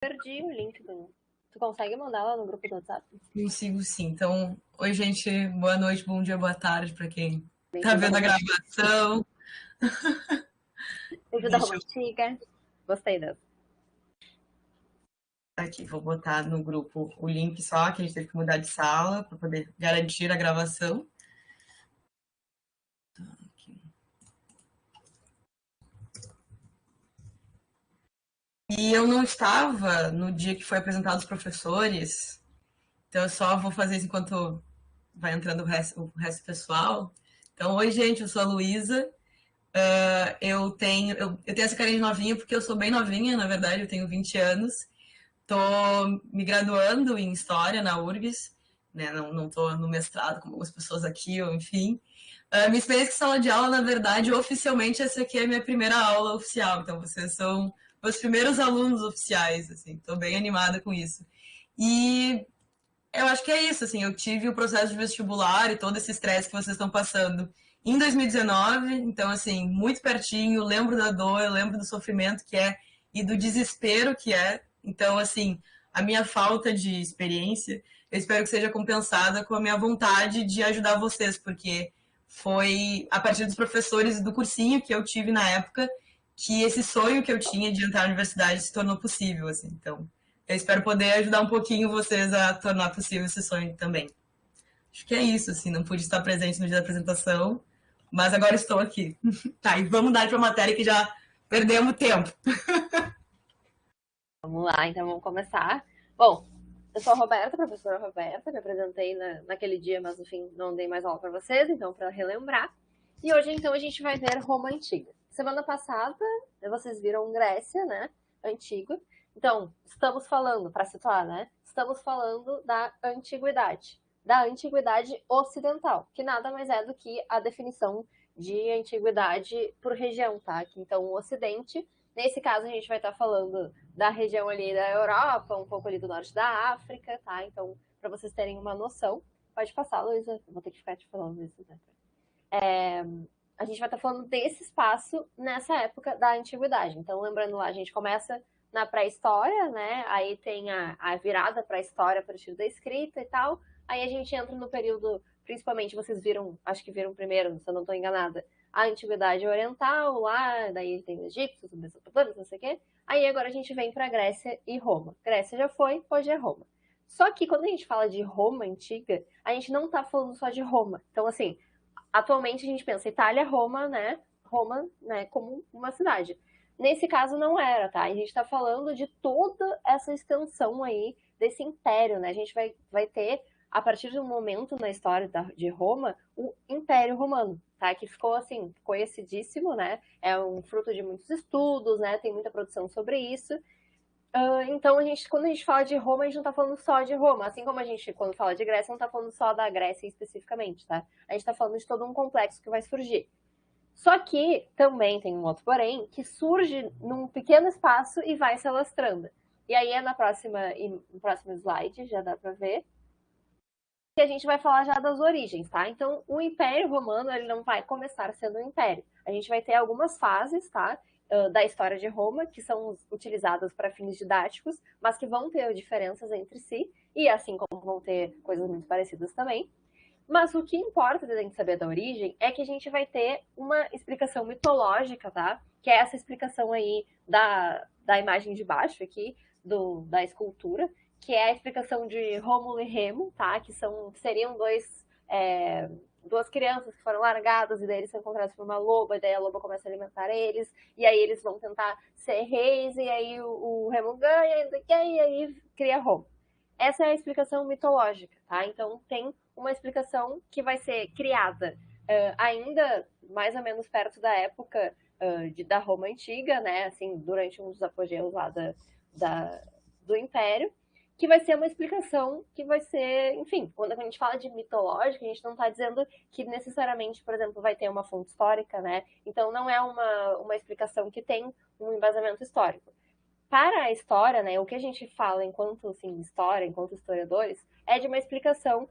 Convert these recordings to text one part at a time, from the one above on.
Perdi o link do. Tu consegue mandar lá no grupo do WhatsApp? Consigo sim. Então, oi, gente. Boa noite, bom dia, boa tarde para quem tá Bem-vindo à vendo a Roma. gravação. Bem-vindo à Deixa Roma eu Antiga. Gostei dessa. aqui, vou botar no grupo o link só, que a gente teve que mudar de sala para poder garantir a gravação. E eu não estava no dia que foi apresentado os professores, então eu só vou fazer isso enquanto vai entrando o resto pessoal. Então, oi, gente, eu sou a Luísa. Eu tenho essa carinha de novinha porque eu sou bem novinha, na verdade, eu tenho 20 anos. Estou me graduando em História na URGS, né? Não estou no mestrado como algumas pessoas aqui, ou enfim. Minha experiência com sala de aula, na verdade, oficialmente, essa aqui é a minha primeira aula oficial. Então, vocês são meus primeiros alunos oficiais, assim. Estou bem animada com isso. E eu acho que é isso, assim. Eu tive o processo de vestibular e todo esse estresse que vocês estão passando em 2019. Então, assim, muito pertinho. Lembro da dor, lembro do sofrimento que é e do desespero que é. Então, assim, a minha falta de experiência, eu espero que seja compensada com a minha vontade de ajudar vocês, porque foi a partir dos professores e do cursinho que eu tive na época que esse sonho que eu tinha de entrar na universidade se tornou possível, assim. Então, eu espero poder ajudar um pouquinho vocês a tornar possível esse sonho também. Acho que é isso, assim, não pude estar presente no dia da apresentação, mas agora estou aqui. Tá, e vamos dar para a matéria que já perdemos tempo. Vamos lá, então vamos começar. Bom, eu sou a Roberta, a professora Roberta, me apresentei naquele dia, mas no fim não dei mais aula para vocês, então para relembrar. E hoje então a gente vai ver Roma Antiga. Semana passada vocês viram Grécia, né? Antiga. Então, estamos falando, para situar, né? Estamos falando da antiguidade. Da antiguidade ocidental, que nada mais é do que a definição de antiguidade por região, tá? Então, o Ocidente, nesse caso, a gente vai estar falando da região ali da Europa, um pouco ali do norte da África, tá? Então, para vocês terem uma noção, pode passar, Luísa, vou ter que ficar te falando isso, né? A gente vai estar falando desse espaço nessa época da antiguidade. Então, lembrando lá, a gente começa na pré-história, né? Aí tem a virada para a história a partir da escrita e tal. Aí a gente entra no período, principalmente vocês viram, acho que viram primeiro, se eu não estou enganada, a antiguidade oriental, lá, daí tem os egípcios, os mesopotâmios, não sei o quê. Aí agora a gente vem para Grécia e Roma. Grécia já foi, hoje é Roma. Só que quando a gente fala de Roma antiga, a gente não está falando só de Roma. Então, assim, atualmente a gente pensa Itália, Roma, né? Roma, né, como uma cidade. Nesse caso não era, tá? A gente está falando de toda essa extensão aí desse império, né? A gente vai ter, a partir de um momento na história de Roma, o Império Romano, tá? Que ficou, assim, conhecidíssimo, né? É um fruto de muitos estudos, né? Tem muita produção sobre isso. Então, quando a gente fala de Roma, a gente não está falando só de Roma. Assim como a gente, quando fala de Grécia, não está falando só da Grécia especificamente, tá? A gente está falando de todo um complexo que vai surgir. Só que também tem um outro porém, que surge num pequeno espaço e vai se alastrando. E aí é no próximo slide, já dá para ver, que a gente vai falar já das origens, tá? Então, o Império Romano, ele não vai começar sendo um império. A gente vai ter algumas fases, tá? Da história de Roma, que são utilizadas para fins didáticos, mas que vão ter diferenças entre si, e assim como vão ter coisas muito parecidas também. Mas o que importa da gente saber da origem é que a gente vai ter uma explicação mitológica, tá? Que é essa explicação aí da imagem de baixo aqui, da escultura, que é a explicação de Rômulo e Remo, tá? Seriam duas crianças que foram largadas e daí eles são encontrados por uma loba, e daí a loba começa a alimentar eles, e aí eles vão tentar ser reis, e aí o Remo ganha, e aí cria Roma. Essa é a explicação mitológica, tá? Então tem uma explicação que vai ser criada ainda mais ou menos perto da época da Roma Antiga, né? Assim, durante um dos apogeus lá da, do Império, que vai ser uma explicação que vai ser, enfim, quando a gente fala de mitológica, a gente não está dizendo que necessariamente, por exemplo, vai ter uma fonte histórica, né? Então não é uma explicação que tem um embasamento histórico. Para a história, né, o que a gente fala enquanto assim, história, enquanto historiadores, é de uma explicação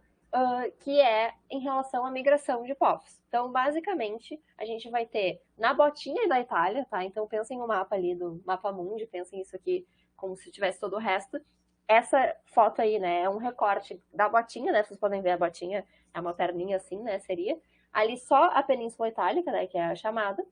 que é em relação à migração de povos. Então, basicamente, a gente vai ter na botinha da Itália, tá? Então, pensem no mapa ali do mapa mundi, pensem isso aqui como se tivesse todo o resto. Essa foto aí, né, é um recorte da botinha, né, vocês podem ver a botinha, é uma perninha assim, né, seria. Ali só a Península Itálica, né, que é a chamada.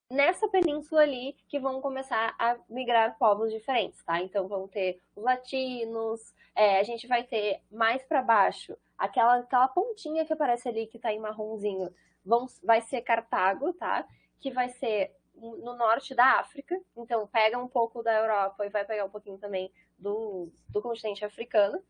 Nessa península ali que vão começar a migrar povos diferentes, tá? Então vão ter os latinos, a gente vai ter mais para baixo aquela pontinha que aparece ali que tá em marronzinho, vai ser Cartago, tá? Que vai ser no norte da África, então pega um pouco da Europa e vai pegar um pouquinho também do continente africano,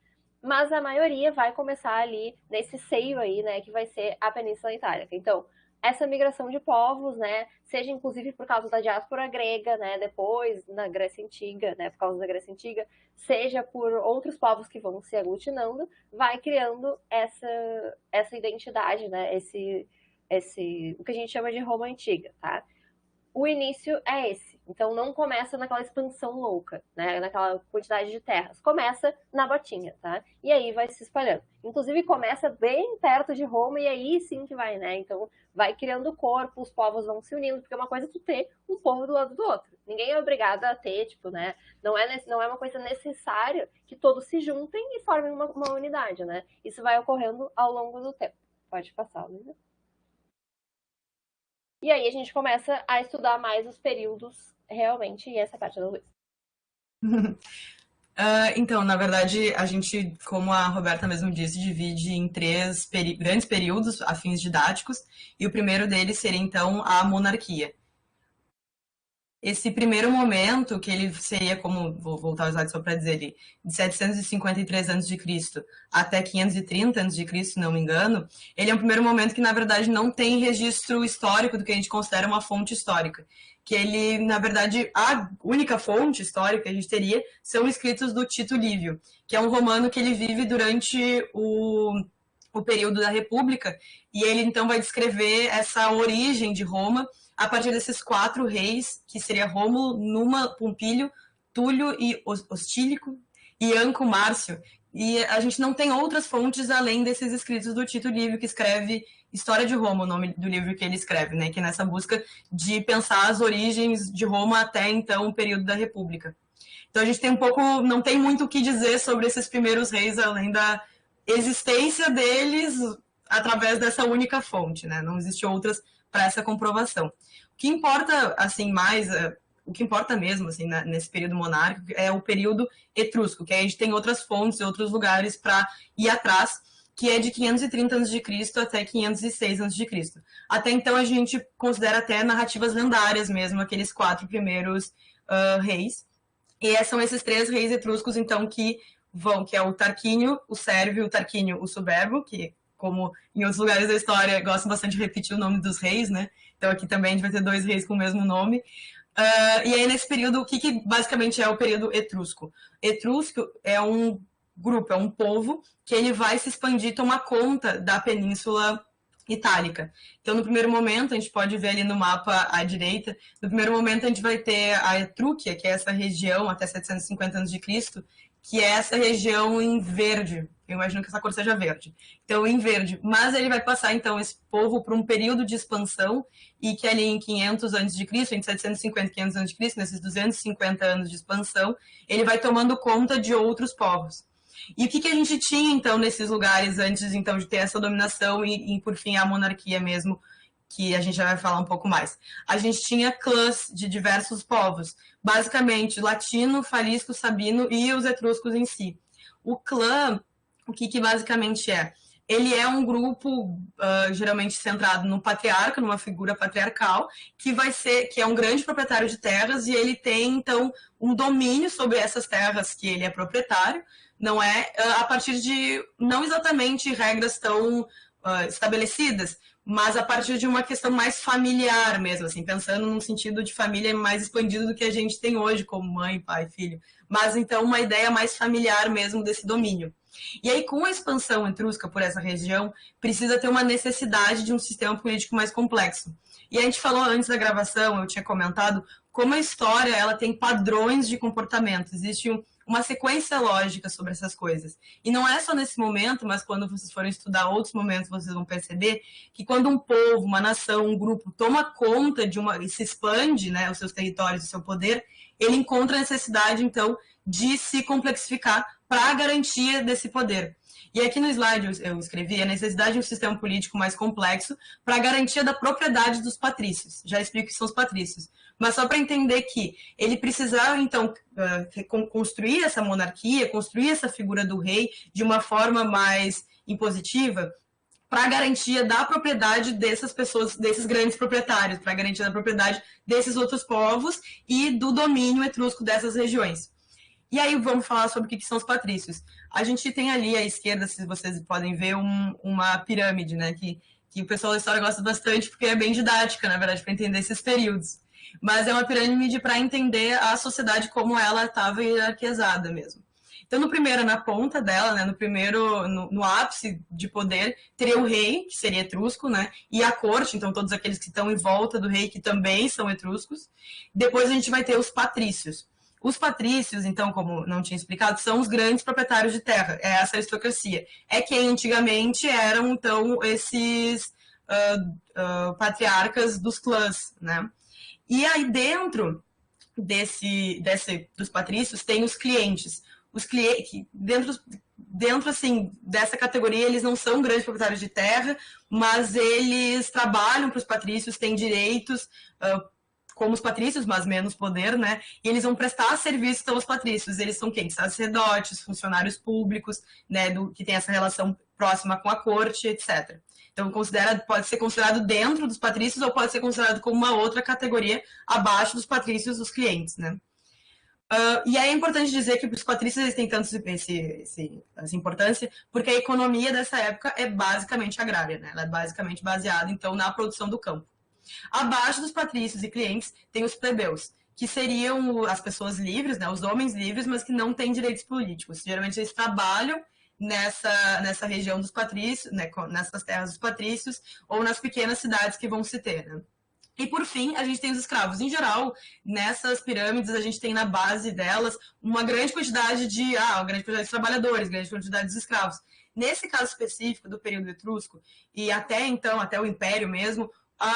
mas a maioria vai começar ali nesse seio aí, né, que vai ser a Península Itálica. Então, essa migração de povos, né, seja inclusive por causa da diáspora grega, né, depois na Grécia Antiga, né, por causa da Grécia Antiga, seja por outros povos que vão se aglutinando, vai criando essa identidade, né, o que a gente chama de Roma Antiga, tá? O início é esse. Então não começa naquela expansão louca, né? Naquela quantidade de terras. Começa na botinha, tá? E aí vai se espalhando. Inclusive começa bem perto de Roma e aí sim que vai, né? Então vai criando corpo, os povos vão se unindo, porque é uma coisa tu ter um povo do lado do outro. Ninguém é obrigado a ter, tipo, né? Não é uma coisa necessária que todos se juntem e formem uma unidade, né? Isso vai ocorrendo ao longo do tempo. Pode passar, Luísa. E aí a gente começa a estudar mais os períodos realmente, e essa parte da Luísa. Então, na verdade, a gente, como a Roberta mesmo disse, divide em três grandes períodos a fins didáticos, e o primeiro deles seria, então, a monarquia. Esse primeiro momento, que ele seria, como, vou voltar ao slide só para dizer ali, de 753 a.C. até 530 a.C., se não me engano, ele é um primeiro momento que, na verdade, não tem registro histórico do que a gente considera uma fonte histórica. Que ele, na verdade, a única fonte histórica que a gente teria são escritos do Tito Livio, que é um romano que ele vive durante o período da República, e ele, então, vai descrever essa origem de Roma a partir desses 4 reis, que seria Rômulo, Numa, Pompílio, Túlio e Hostílico, e Anco Márcio. E a gente não tem outras fontes além desses escritos do Tito Livio, que escreve História de Roma, o nome do livro que ele escreve, né? Que é nessa busca de pensar as origens de Roma até, então, o período da República. Então a gente tem não tem muito o que dizer sobre esses primeiros reis, além da existência deles através dessa única fonte, né? Não existe outras para essa comprovação. O que importa, assim, mais, o que importa mesmo, assim, nesse período monárquico é o período etrusco, que aí a gente tem outras fontes e outros lugares para ir atrás, que é de 530 a.C. até 506 a.C. Até então a gente considera até narrativas lendárias mesmo, aqueles 4 primeiros reis. E são esses 3 reis etruscos, então, que é o Tarquínio, o Sérvio, o Tarquínio, o Superbo, que, como em outros lugares da história, gostam bastante de repetir o nome dos reis, né? Então aqui também a gente vai ter 2 reis com o mesmo nome. E aí nesse período, o que basicamente é o período etrusco? Etrusco é um grupo, é um povo que ele vai se expandir, tomar conta da Península Itálica. Então, no primeiro momento, a gente pode ver ali no mapa à direita, no primeiro momento a gente vai ter a Etrúquia, que é essa região até 750 a.C., que é essa região em verde. Eu imagino que essa cor seja verde. Então, em verde. Mas ele vai passar, então, esse povo por um período de expansão e que ali em 500 a.C., entre 750 e 500 a.C., nesses 250 anos de expansão, ele vai tomando conta de outros povos. E o que a gente tinha, então, nesses lugares antes, então, de ter essa dominação e por fim, a monarquia mesmo, que a gente já vai falar um pouco mais. A gente tinha clãs de diversos povos, basicamente latino, falisco, sabino e os etruscos em si. O clã, o que basicamente é? Ele é um grupo geralmente centrado no patriarca, numa figura patriarcal, que é um grande proprietário de terras e ele tem, então, um domínio sobre essas terras que ele é proprietário, não é a partir de, não exatamente regras tão estabelecidas, mas a partir de uma questão mais familiar mesmo, assim, pensando num sentido de família mais expandido do que a gente tem hoje, como mãe, pai, filho. Mas, então, uma ideia mais familiar mesmo desse domínio. E aí, com a expansão etrusca por essa região, precisa ter uma necessidade de um sistema político mais complexo. E a gente falou antes da gravação, eu tinha comentado, como a história ela tem padrões de comportamento. Existe uma sequência lógica sobre essas coisas. E não é só nesse momento, mas quando vocês forem estudar outros momentos, vocês vão perceber que quando um povo, uma nação, um grupo toma conta de e se expande, né, os seus territórios, o seu poder, ele encontra a necessidade, então, de se complexificar para a garantia desse poder. E aqui no slide eu escrevi a necessidade de um sistema político mais complexo para a garantia da propriedade dos patrícios. Já explico o que são os patrícios. Mas só para entender que ele precisava, então, construir essa monarquia, construir essa figura do rei de uma forma mais impositiva, para a garantia da propriedade dessas pessoas, desses grandes proprietários, para a garantia da propriedade desses outros povos e do domínio etrusco dessas regiões. E aí vamos falar sobre o que são os patrícios. A gente tem ali à esquerda, se vocês podem ver, uma pirâmide, né? Que o pessoal da história gosta bastante, porque é bem didática, na verdade, para entender esses períodos. Mas é uma pirâmide para entender a sociedade como ela estava hierarquizada mesmo. Então, no primeiro, na ponta dela, né, no ápice de poder, teria o rei, que seria etrusco, né, e a corte, então todos aqueles que estão em volta do rei, que também são etruscos. Depois a gente vai ter os patrícios. Os patrícios, então, como não tinha explicado, são os grandes proprietários de terra, é essa aristocracia. É quem antigamente eram, então, esses patriarcas dos clãs, né? E aí dentro dos patrícios tem os clientes. Os clientes, dentro assim, dessa categoria, eles não são grandes proprietários de terra, mas eles trabalham para os patrícios, têm direitos, como os patrícios, mas menos poder, né? E eles vão prestar serviço aos patrícios. Eles são quem? Sacerdotes, funcionários públicos, né? Que tem essa relação próxima com a corte, etc. Então, pode ser considerado dentro dos patrícios ou pode ser considerado como uma outra categoria abaixo dos patrícios, os clientes, né? E aí é importante dizer que os patrícios eles têm tanto essa importância porque a economia dessa época é basicamente agrária, né? Ela é basicamente baseada, então, na produção do campo. Abaixo dos patrícios e clientes tem os plebeus, que seriam as pessoas livres, né, os homens livres, mas que não têm direitos políticos. Geralmente eles trabalham nessa região dos patrícios, né, nessas terras dos patrícios, ou nas pequenas cidades que vão se ter. Né? E, por fim, a gente tem os escravos. Em geral, nessas pirâmides, a gente tem na base delas uma grande quantidade de trabalhadores, grande quantidade de escravos. Nesse caso específico do período etrusco, e até então, até o Império mesmo,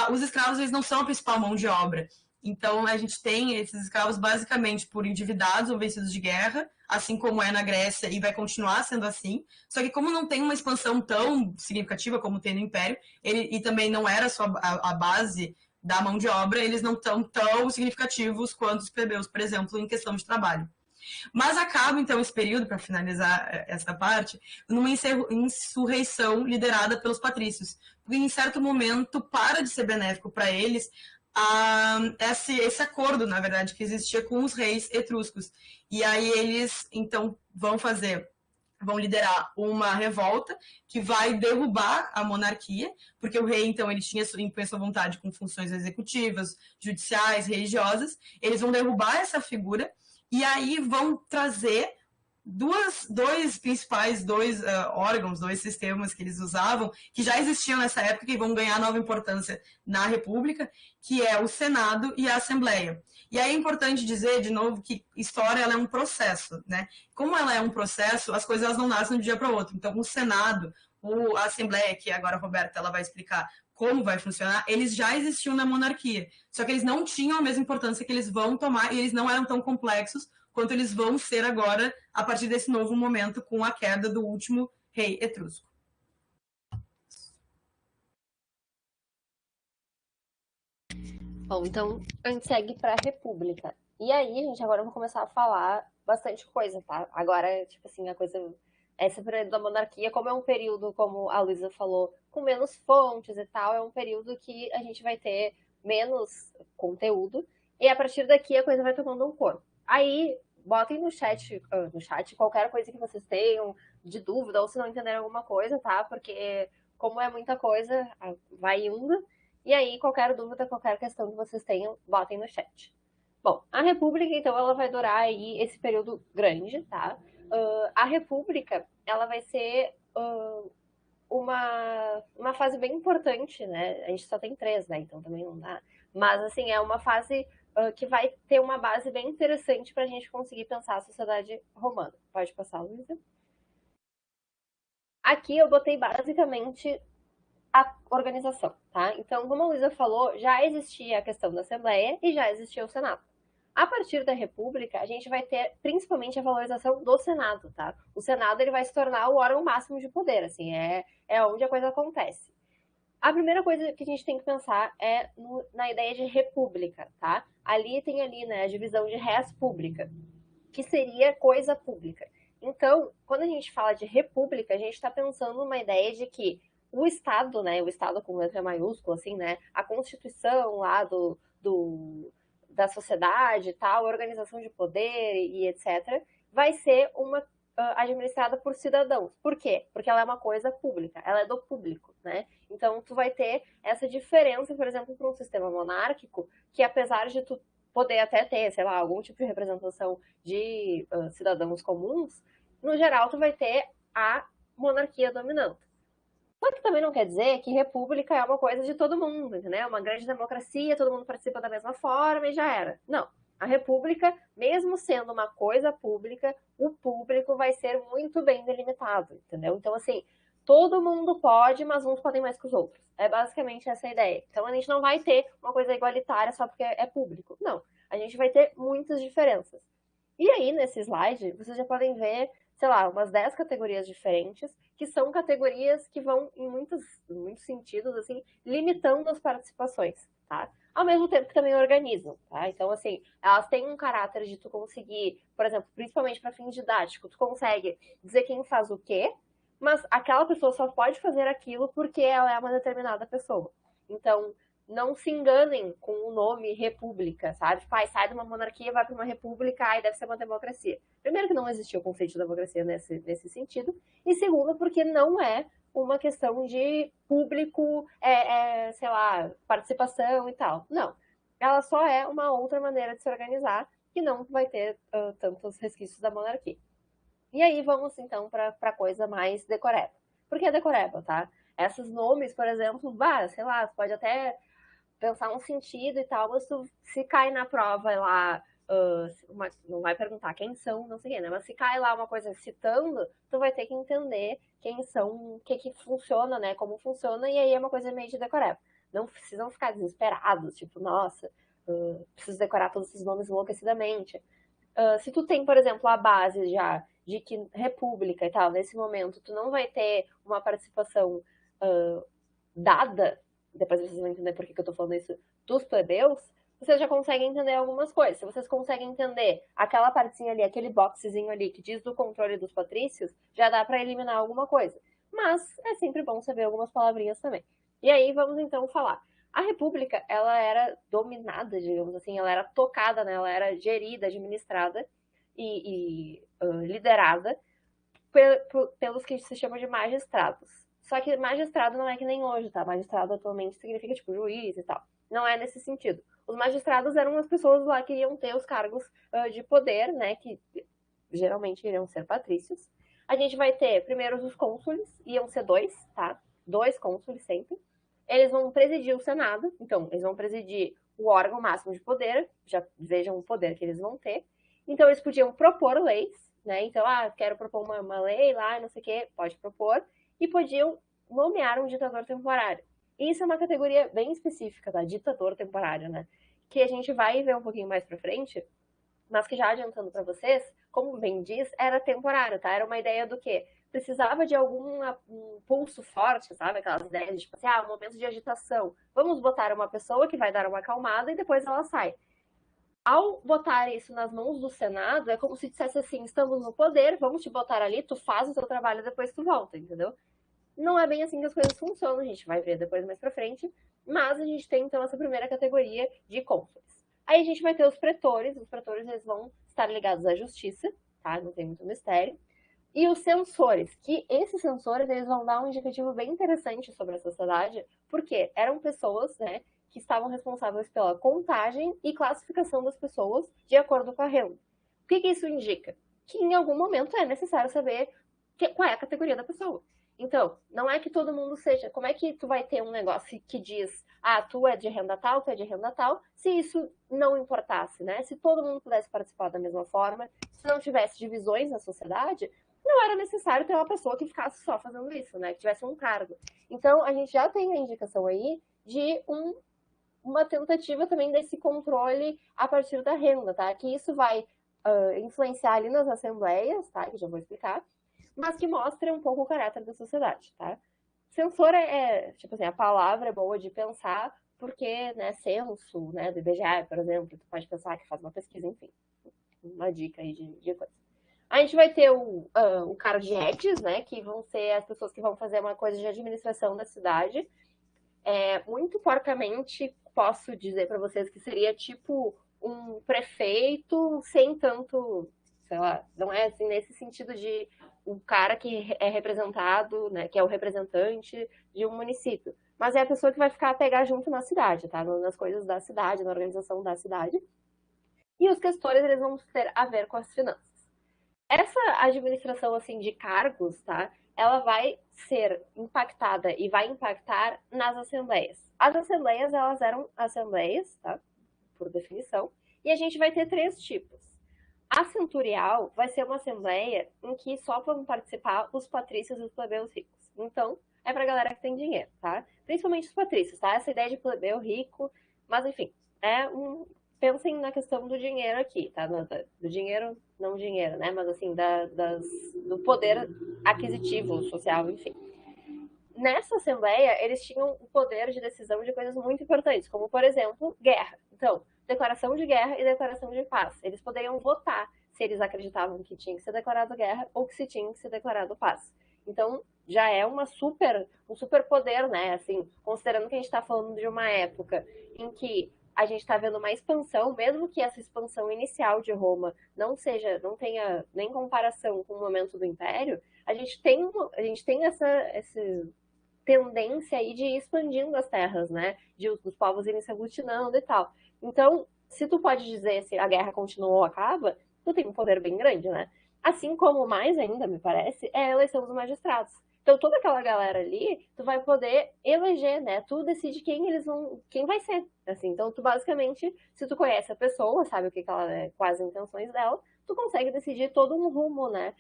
os escravos eles não são a principal mão de obra. Então, a gente tem esses escravos basicamente por endividados ou vencidos de guerra, assim como é na Grécia e vai continuar sendo assim. Só que como não tem uma expansão tão significativa como tem no Império, e também não era só a base da mão de obra, eles não estão tão significativos quanto os plebeus, por exemplo, em questão de trabalho. Mas acaba, então, esse período, para finalizar essa parte, numa insurreição liderada pelos patrícios. Porque, em certo momento, para de ser benéfico para eles esse acordo, na verdade, que existia com os reis etruscos. E aí eles, então, vão liderar uma revolta que vai derrubar a monarquia, porque o rei, então, ele tinha sua vontade com funções executivas, judiciais, religiosas. Eles vão derrubar essa figura e aí vão trazer dois órgãos, dois sistemas que eles usavam, que já existiam nessa época e vão ganhar nova importância na República, que é o Senado e a Assembleia. E aí é importante dizer, de novo, que história ela é um processo, né? Como ela é um processo, as coisas elas não nascem de um dia para o outro. Então, o Senado, a Assembleia, que agora a Roberta ela vai explicar como vai funcionar, eles já existiam na monarquia. Só que eles não tinham a mesma importância que eles vão tomar e eles não eram tão complexos quanto eles vão ser agora a partir desse novo momento com a queda do último rei etrusco. Bom, então a gente segue para a República. E aí, gente, agora eu vou começar a falar bastante coisa, tá? Agora, tipo assim, esse período da monarquia, como é um período, como a Luísa falou, com menos fontes e tal, é um período que a gente vai ter menos conteúdo, e a partir daqui a coisa vai tomando um corpo. Aí, botem no chat qualquer coisa que vocês tenham de dúvida, ou se não entenderem alguma coisa, tá? Porque como é muita coisa, vai indo. E aí, qualquer dúvida, qualquer questão que vocês tenham, botem no chat. Bom, a República, então, ela vai durar aí esse período grande, tá? A República, ela vai ser uma fase bem importante, né? A gente só tem 3, né? Então também não dá. Mas, assim, é uma fase que vai ter uma base bem interessante para a gente conseguir pensar a sociedade romana. Pode passar, Luísa? Aqui eu botei basicamente a organização, tá? Então, como a Luísa falou, já existia a questão da Assembleia e já existia o Senado. A partir da República, a gente vai ter principalmente a valorização do Senado, tá? O Senado ele vai se tornar o órgão máximo de poder, assim, é onde a coisa acontece. A primeira coisa que a gente tem que pensar é na ideia de república, tá? Ali tem ali, né, a divisão de res pública, que seria coisa pública. Então, quando a gente fala de república, a gente está pensando numa ideia de que o Estado, né, o Estado com letra maiúscula, assim, né, a Constituição lá da sociedade, tal, organização de poder e etc., vai ser uma administrada por cidadãos. Por quê? Porque ela é uma coisa pública, ela é do público, né? Então, tu vai ter essa diferença, por exemplo, para um sistema monárquico, que apesar de tu poder até ter, sei lá, algum tipo de representação de cidadãos comuns, no geral tu vai ter a monarquia dominando. Só que também não quer dizer que república é uma coisa de todo mundo, entendeu? Uma grande democracia, todo mundo participa da mesma forma e já era. Não. A república, mesmo sendo uma coisa pública, o público vai ser muito bem delimitado, entendeu? Então, assim, todo mundo pode, mas uns podem mais que os outros. É basicamente essa a ideia. Então, a gente não vai ter uma coisa igualitária só porque é público. Não. A gente vai ter muitas diferenças. E aí, nesse slide, vocês já podem ver, sei lá, umas 10 categorias diferentes, que são categorias que vão, em muitos sentidos, assim, limitando as participações, tá? Ao mesmo tempo que também organizam, tá? Então, assim, elas têm um caráter de tu conseguir, por exemplo, principalmente para fins didáticos, tu consegue dizer quem faz o quê, mas aquela pessoa só pode fazer aquilo porque ela é uma determinada pessoa. Então, não se enganem com o nome república, sabe? Tipo, sai de uma monarquia, vai para uma república, aí deve ser uma democracia. Primeiro que não existia o conceito de democracia nesse sentido, e segundo porque não é uma questão de público, sei lá, participação e tal. Não. Ela só é uma outra maneira de se organizar que não vai ter tantos resquícios da monarquia. E aí vamos então para a coisa mais decoreba. Por que decoreba, tá? Esses nomes, por exemplo, sei lá, você pode até pensar um sentido e tal, mas tu, se cai na prova lá, não vai perguntar quem são, não sei o quê, né? Mas se cai lá uma coisa citando, tu vai ter que entender quem são, o que funciona, né? Como funciona, e aí é uma coisa meio de decoreba. Não precisam ficar desesperados, tipo, nossa, preciso decorar todos esses nomes enlouquecidamente. Se tu tem, por exemplo, a base já de que república e tal, nesse momento tu não vai ter uma participação dada, depois vocês vão entender por que eu tô falando isso, dos plebeus, vocês já conseguem entender algumas coisas. Se vocês conseguem entender aquela partezinha ali, aquele boxezinho ali que diz do controle dos patrícios, já dá para eliminar alguma coisa. Mas é sempre bom saber algumas palavrinhas também. E aí vamos então falar. A República, ela era dominada, digamos assim, ela era tocada, né? Ela era gerida, administrada e liderada pelos que se chamam de magistrados. Só que magistrado não é que nem hoje, tá? Magistrado atualmente significa, tipo, juiz e tal. Não é nesse sentido. Os magistrados eram as pessoas lá que iam ter os cargos de poder, né? Que geralmente iriam ser patrícios. A gente vai ter, primeiro, os cônsules, iam ser 2, tá? 2 cônsules sempre. Eles vão presidir o Senado, então, eles vão presidir o órgão máximo de poder, já vejam o poder que eles vão ter. Então, eles podiam propor leis, né? Então, quero propor uma lei lá, não sei o quê, pode propor. E podiam nomear um ditador temporário. E isso é uma categoria bem específica, tá? Ditador temporário, né? Que a gente vai ver um pouquinho mais pra frente, mas que já adiantando para vocês, como bem diz, era temporário, tá? Era uma ideia do quê? Precisava de algum pulso forte, sabe? Aquelas ideias de, tipo assim, um momento de agitação. Vamos botar uma pessoa que vai dar uma acalmada e depois ela sai. Ao botar isso nas mãos do Senado, é como se dissesse assim, estamos no poder, vamos te botar ali, tu faz o seu trabalho e depois tu volta, entendeu? Não é bem assim que as coisas funcionam, a gente vai ver depois mais pra frente, mas a gente tem então essa primeira categoria de cônsules. Aí a gente vai ter os pretores eles vão estar ligados à justiça, tá? Não tem muito mistério. E os censores, que esses censores eles vão dar um indicativo bem interessante sobre a sociedade, porque eram pessoas, né, que estavam responsáveis pela contagem e classificação das pessoas de acordo com a renda. O que isso indica? Que em algum momento é necessário saber qual é a categoria da pessoa. Então, não é que todo mundo seja. Como é que tu vai ter um negócio que diz, tu é de renda tal, tu é de renda tal, se isso não importasse, né? Se todo mundo pudesse participar da mesma forma, se não tivesse divisões na sociedade, não era necessário ter uma pessoa que ficasse só fazendo isso, né? Que tivesse um cargo. Então, a gente já tem a indicação aí de um uma tentativa também desse controle a partir da renda, tá? Que isso vai influenciar ali nas assembleias, tá? Que já vou explicar, mas que mostra um pouco o caráter da sociedade, tá? Censor tipo assim, a palavra é boa de pensar, porque, né, censo, né, do IBGE, por exemplo, tu pode pensar que faz uma pesquisa, enfim, uma dica aí de coisa. A gente vai ter o cara de ETs, né, que vão ser as pessoas que vão fazer uma coisa de administração da cidade. Muito porcamente, posso dizer para vocês que seria tipo um prefeito sem tanto, sei lá, não é assim nesse sentido de o cara que é representado, né, que é o representante de um município, mas é a pessoa que vai ficar a pegar junto na cidade, tá? Nas coisas da cidade, na organização da cidade. E os questores, eles vão ter a ver com as finanças. Essa administração assim de cargos, tá? Ela vai ser impactada e vai impactar nas assembleias. As assembleias, elas eram assembleias, tá? Por definição. E a gente vai ter 3 tipos. A centurial vai ser uma assembleia em que só vão participar os patrícios e os plebeus ricos. Então, é pra galera que tem dinheiro, tá? Principalmente os patrícios, tá? Essa ideia de plebeu rico, mas enfim, pensem na questão do dinheiro aqui, tá? Do dinheiro, não dinheiro, né? Mas assim, do poder aquisitivo, social, enfim. Nessa assembleia, eles tinham o poder de decisão de coisas muito importantes, como, por exemplo, guerra. Então, declaração de guerra e declaração de paz. Eles poderiam votar se eles acreditavam que tinha que ser declarado guerra ou que se tinha que ser declarado paz. Então, já é um super poder, né? Assim, considerando que a gente está falando de uma época em que a gente está vendo uma expansão, mesmo que essa expansão inicial de Roma não tenha nem comparação com o momento do Império, a gente tem essa tendência aí de ir expandindo as terras, né? Dos povos irem se aglutinando e tal. Então, se tu pode dizer se a guerra continuou ou acaba, tu tem um poder bem grande, né? Assim como mais ainda, me parece, é a eleição dos magistrados. Então, toda aquela galera ali, tu vai poder eleger, né? Tu decide quem vai ser, assim. Então, tu basicamente, se tu conhece a pessoa, sabe o que ela é, quais as intenções dela, tu consegue decidir todo um rumo, né,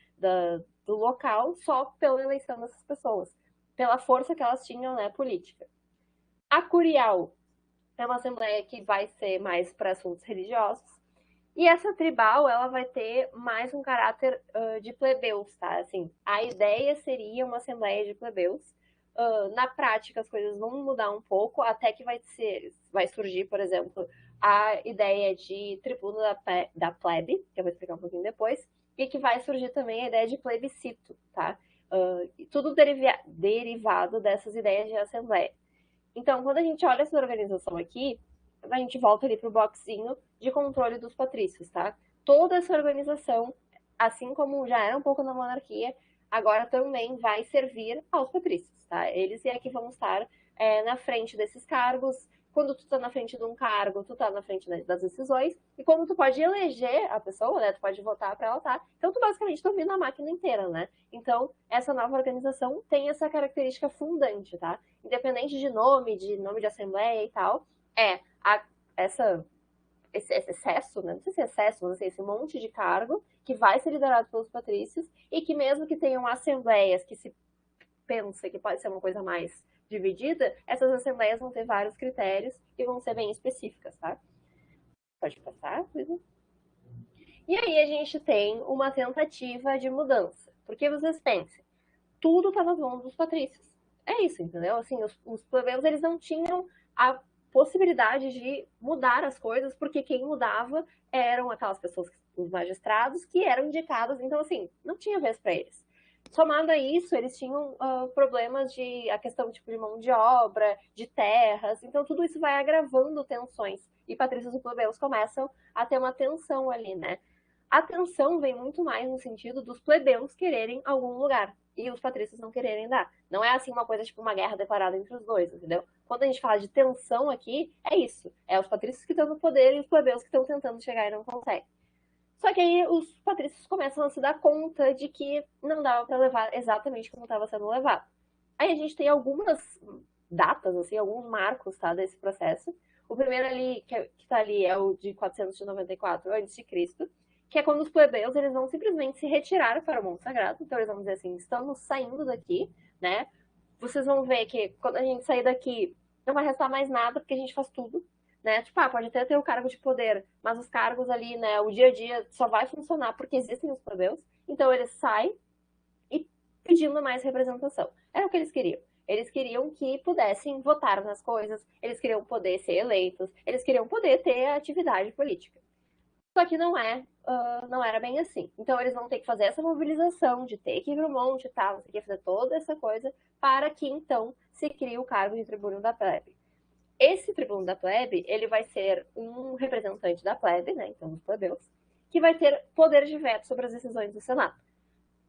do local só pela eleição dessas pessoas, pela força que elas tinham, né, política. A curial é uma assembleia que vai ser mais para assuntos religiosos. E essa tribal, ela vai ter mais um caráter de plebeus, tá? Assim, a ideia seria uma assembleia de plebeus. Na prática, as coisas vão mudar um pouco, até que vai surgir, por exemplo, a ideia de tribuno da plebe, que eu vou explicar um pouquinho depois, e que vai surgir também a ideia de plebiscito, tá? Tudo derivado dessas ideias de assembleia. Então, quando a gente olha essa organização aqui, a gente volta ali para o boxinho de controle dos patrícios, tá? Toda essa organização, assim como já era um pouco na monarquia, agora também vai servir aos patrícios, tá? Eles é que vão estar na frente desses cargos. Quando tu tá na frente de um cargo, tu tá na frente das decisões, e como tu pode eleger a pessoa, né, tu pode votar para ela estar, então tu basicamente domina a máquina inteira, né? Então, essa nova organização tem essa característica fundante, tá? Independente de nome de assembleia e tal, esse excesso, né? Não sei se é excesso, mas assim, esse monte de cargo que vai ser liderado pelos patrícios e que mesmo que tenham assembleias que se pensa que pode ser uma coisa mais dividida, essas assembleias vão ter vários critérios e vão ser bem específicas, tá? Pode passar, Luísa? E aí a gente tem uma tentativa de mudança. Porque vocês pensem, tudo tá nas mãos dos patrícios. É isso, entendeu? Assim, os plebeus, eles não tinham a possibilidade de mudar as coisas, porque quem mudava eram aquelas pessoas, os magistrados, que eram indicados. Então, assim, não tinha vez para eles. Somado a isso, eles tinham problemas a questão tipo, de mão de obra, de terras. Então, tudo isso vai agravando tensões. E patrícios e plebeus começam a ter uma tensão ali, né? A tensão vem muito mais no sentido dos plebeus quererem algum lugar e os patrícios não quererem dar. Não é assim uma coisa tipo uma guerra declarada entre os dois, entendeu? Quando a gente fala de tensão aqui, é isso. É os patrícios que estão no poder e os plebeus que estão tentando chegar e não conseguem. Só que aí os patrícios começam a se dar conta de que não dava para levar exatamente como estava sendo levado. Aí a gente tem algumas datas, assim, alguns marcos, tá, desse processo. O primeiro ali, que tá ali, é o de 494 a.C., que é quando os plebeus, eles vão simplesmente se retirar para o Monte Sagrado. Então eles vão dizer assim, estamos saindo daqui, né? Vocês vão ver que quando a gente sair daqui, não vai restar mais nada, porque a gente faz tudo. né? Tipo, pode até ter o cargo de poder, mas os cargos ali, né, o dia a dia só vai funcionar porque existem os plebeus. Então eles saem e pedindo mais representação. Era o que eles queriam. Eles queriam que pudessem votar nas coisas, eles queriam poder ser eleitos, eles queriam poder ter atividade política. Só que não era bem assim. Então eles vão ter que fazer essa mobilização de ter que ir pro monte e tal, fazer toda essa coisa para que então se crie o cargo de tribuno da plebe. Esse tribuno da plebe, ele vai ser um representante da plebe, né, então dos plebeus, que vai ter poder de veto sobre as decisões do Senado.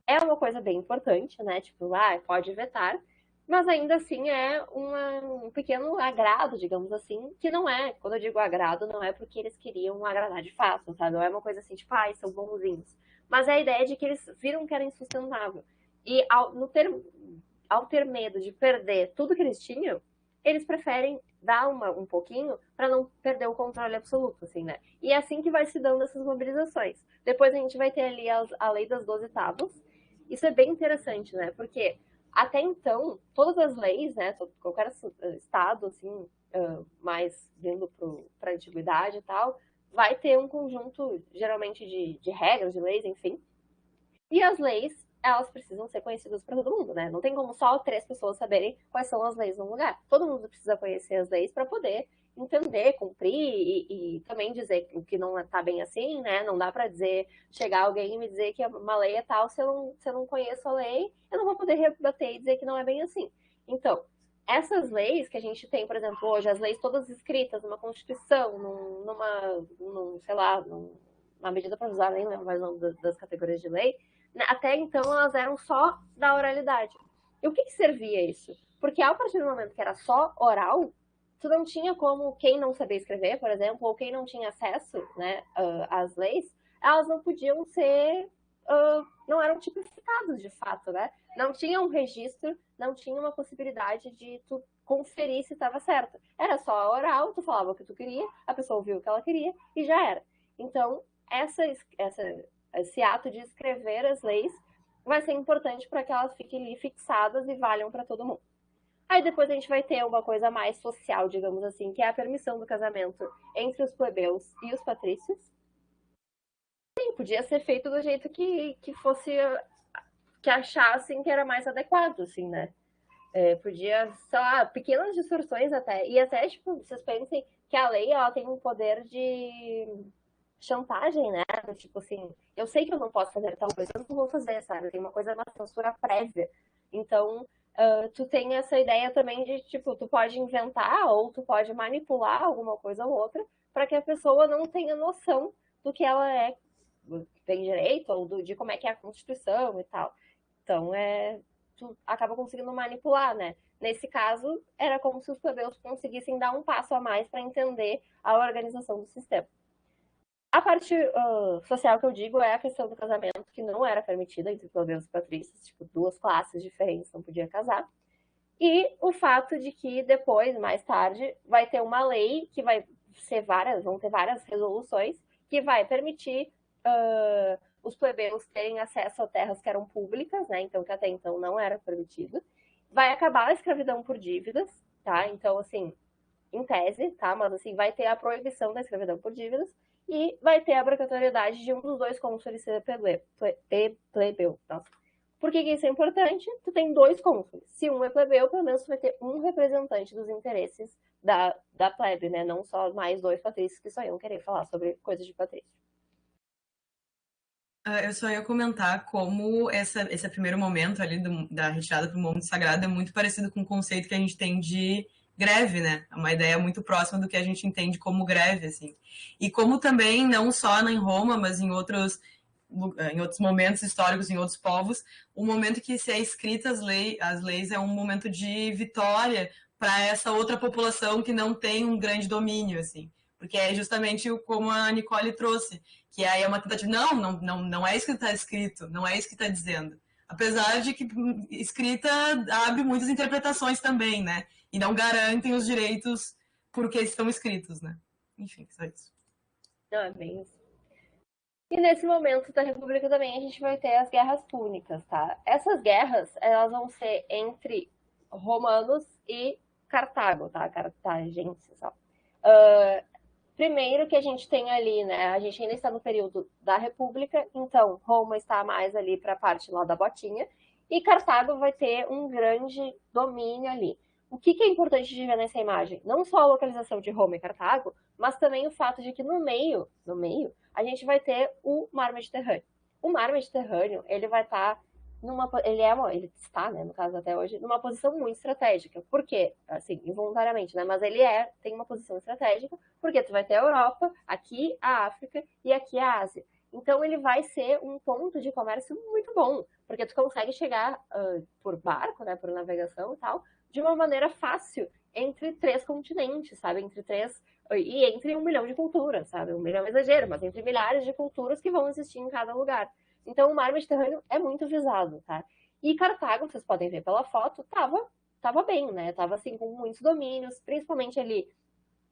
É uma coisa bem importante, né, tipo, pode vetar, mas ainda assim é um pequeno agrado, digamos assim, que não é, quando eu digo agrado, não é porque eles queriam agradar de fato, sabe? Não é uma coisa assim, tipo, são bonzinhos. Mas é a ideia de que eles viram que era insustentável. E ao ter medo de perder tudo que eles tinham, eles preferem dar um pouquinho para não perder o controle absoluto, assim, né? E é assim que vai se dando essas mobilizações. Depois a gente vai ter ali a lei das 12 tábuas. Isso é bem interessante, né? Porque até então, todas as leis, né? Qualquer estado, assim, mais vindo para a antiguidade e tal, vai ter um conjunto, geralmente, de regras, de leis, enfim. E as leis, elas precisam ser conhecidas para todo mundo, né? Não tem como só 3 pessoas saberem quais são as leis num lugar. Todo mundo precisa conhecer as leis para poder entender, cumprir e também dizer o que não tá bem assim, né? Não dá para dizer, chegar alguém e me dizer que uma lei é tal, se eu não conheço a lei, eu não vou poder rebater e dizer que não é bem assim. Então, essas leis que a gente tem, por exemplo, hoje, as leis todas escritas numa Constituição, sei lá, numa medida provisória, nem lembro mais o nome das categorias de lei, até então elas eram só da oralidade. E o que servia isso? Porque ao partir do momento que era só oral, tu não tinha como quem não sabia escrever, por exemplo, ou quem não tinha acesso, né, às leis, elas não podiam ser, não eram tipificadas de fato, né? Não tinha um registro, não tinha uma possibilidade de tu conferir se estava certo. Era só oral, tu falava o que tu queria, a pessoa ouviu o que ela queria e já era. Então, esse ato de escrever as leis vai ser importante para que elas fiquem ali fixadas e valham para todo mundo. Aí depois a gente vai ter uma coisa mais social, digamos assim, que é a permissão do casamento entre os plebeus e os patrícios. Sim, podia ser feito do jeito que fosse, que achassem que era mais adequado, assim, né? Podia, sei lá, pequenas distorções até. E até, tipo, vocês pensem que a lei, ela tem um poder de chantagem, né? Tipo assim, eu sei que eu não posso fazer tal coisa, eu não vou fazer, sabe? Tem uma coisa, uma censura prévia. Então, tu tem essa ideia também de, tipo, tu pode inventar ou tu pode manipular alguma coisa ou outra para que a pessoa não tenha noção do que ela é, tem direito, ou de como é que é a Constituição e tal. Então, tu acaba conseguindo manipular, né? Nesse caso, era como se os plebeus conseguissem dar um passo a mais para entender a organização do sistema. A parte social que eu digo é a questão do casamento, que não era permitida entre plebeus e patrícios, tipo, 2 classes diferentes não podia casar. E o fato de que depois, mais tarde, vai ter uma lei que vão ter várias resoluções que vai permitir os plebeus terem acesso a terras que eram públicas, né? Então, que até então não era permitido. Vai acabar a escravidão por dívidas, tá? Então, assim, em tese, tá? Mas assim, vai ter a proibição da escravidão por dívidas e vai ter a obrigatoriedade de um dos 2 cônsules ser plebeu. Nossa. Por que isso é importante? Tu tem 2 cônsules. Se um é plebeu, pelo menos tu vai ter um representante dos interesses da plebe, né? Não só mais 2 patrícios que só iam querer falar sobre coisas de patrício. Eu só ia comentar como esse primeiro momento ali da retirada para o Monte Sagrado é muito parecido com o conceito que a gente tem de greve, né? É uma ideia muito próxima do que a gente entende como greve, assim. E como também, não só em Roma, mas em outros momentos históricos, em outros povos, o momento que se é escrita as leis é um momento de vitória para essa outra população que não tem um grande domínio, assim. Porque é justamente como a Nicole trouxe, que aí é uma tentativa, não é isso que está escrito, não é isso que está dizendo. Apesar de que escrita abre muitas interpretações também, né? E não garantem os direitos porque estão escritos, né? Enfim, só isso. Não, é bem isso. E nesse momento da República também a gente vai ter as guerras púnicas, tá? Essas guerras, elas vão ser entre romanos e Cartago, tá? Cartagenses, ó. Primeiro que a gente tem ali, né? A gente ainda está no período da República, então Roma está mais ali para a parte lá da botinha, e Cartago vai ter um grande domínio ali. O que é importante de ver nessa imagem? Não só a localização de Roma e Cartago, mas também o fato de que no meio, a gente vai ter o Mar Mediterrâneo. O Mar Mediterrâneo, ele vai estar ele está, né, no caso até hoje, numa posição muito estratégica. Por quê? Assim, involuntariamente, né? Mas ele tem uma posição estratégica, porque tu vai ter a Europa, aqui a África e aqui a Ásia. Então ele vai ser um ponto de comércio muito bom, porque tu consegue chegar por barco, né, por navegação e tal, de uma maneira fácil entre três continentes, sabe? Entre 1 milhão de culturas, sabe? 1 milhão é exagero, mas entre milhares de culturas que vão existir em cada lugar. Então o mar Mediterrâneo é muito visado, tá? E Cartago, vocês podem ver pela foto, tava bem, né? Tava assim com muitos domínios, principalmente ali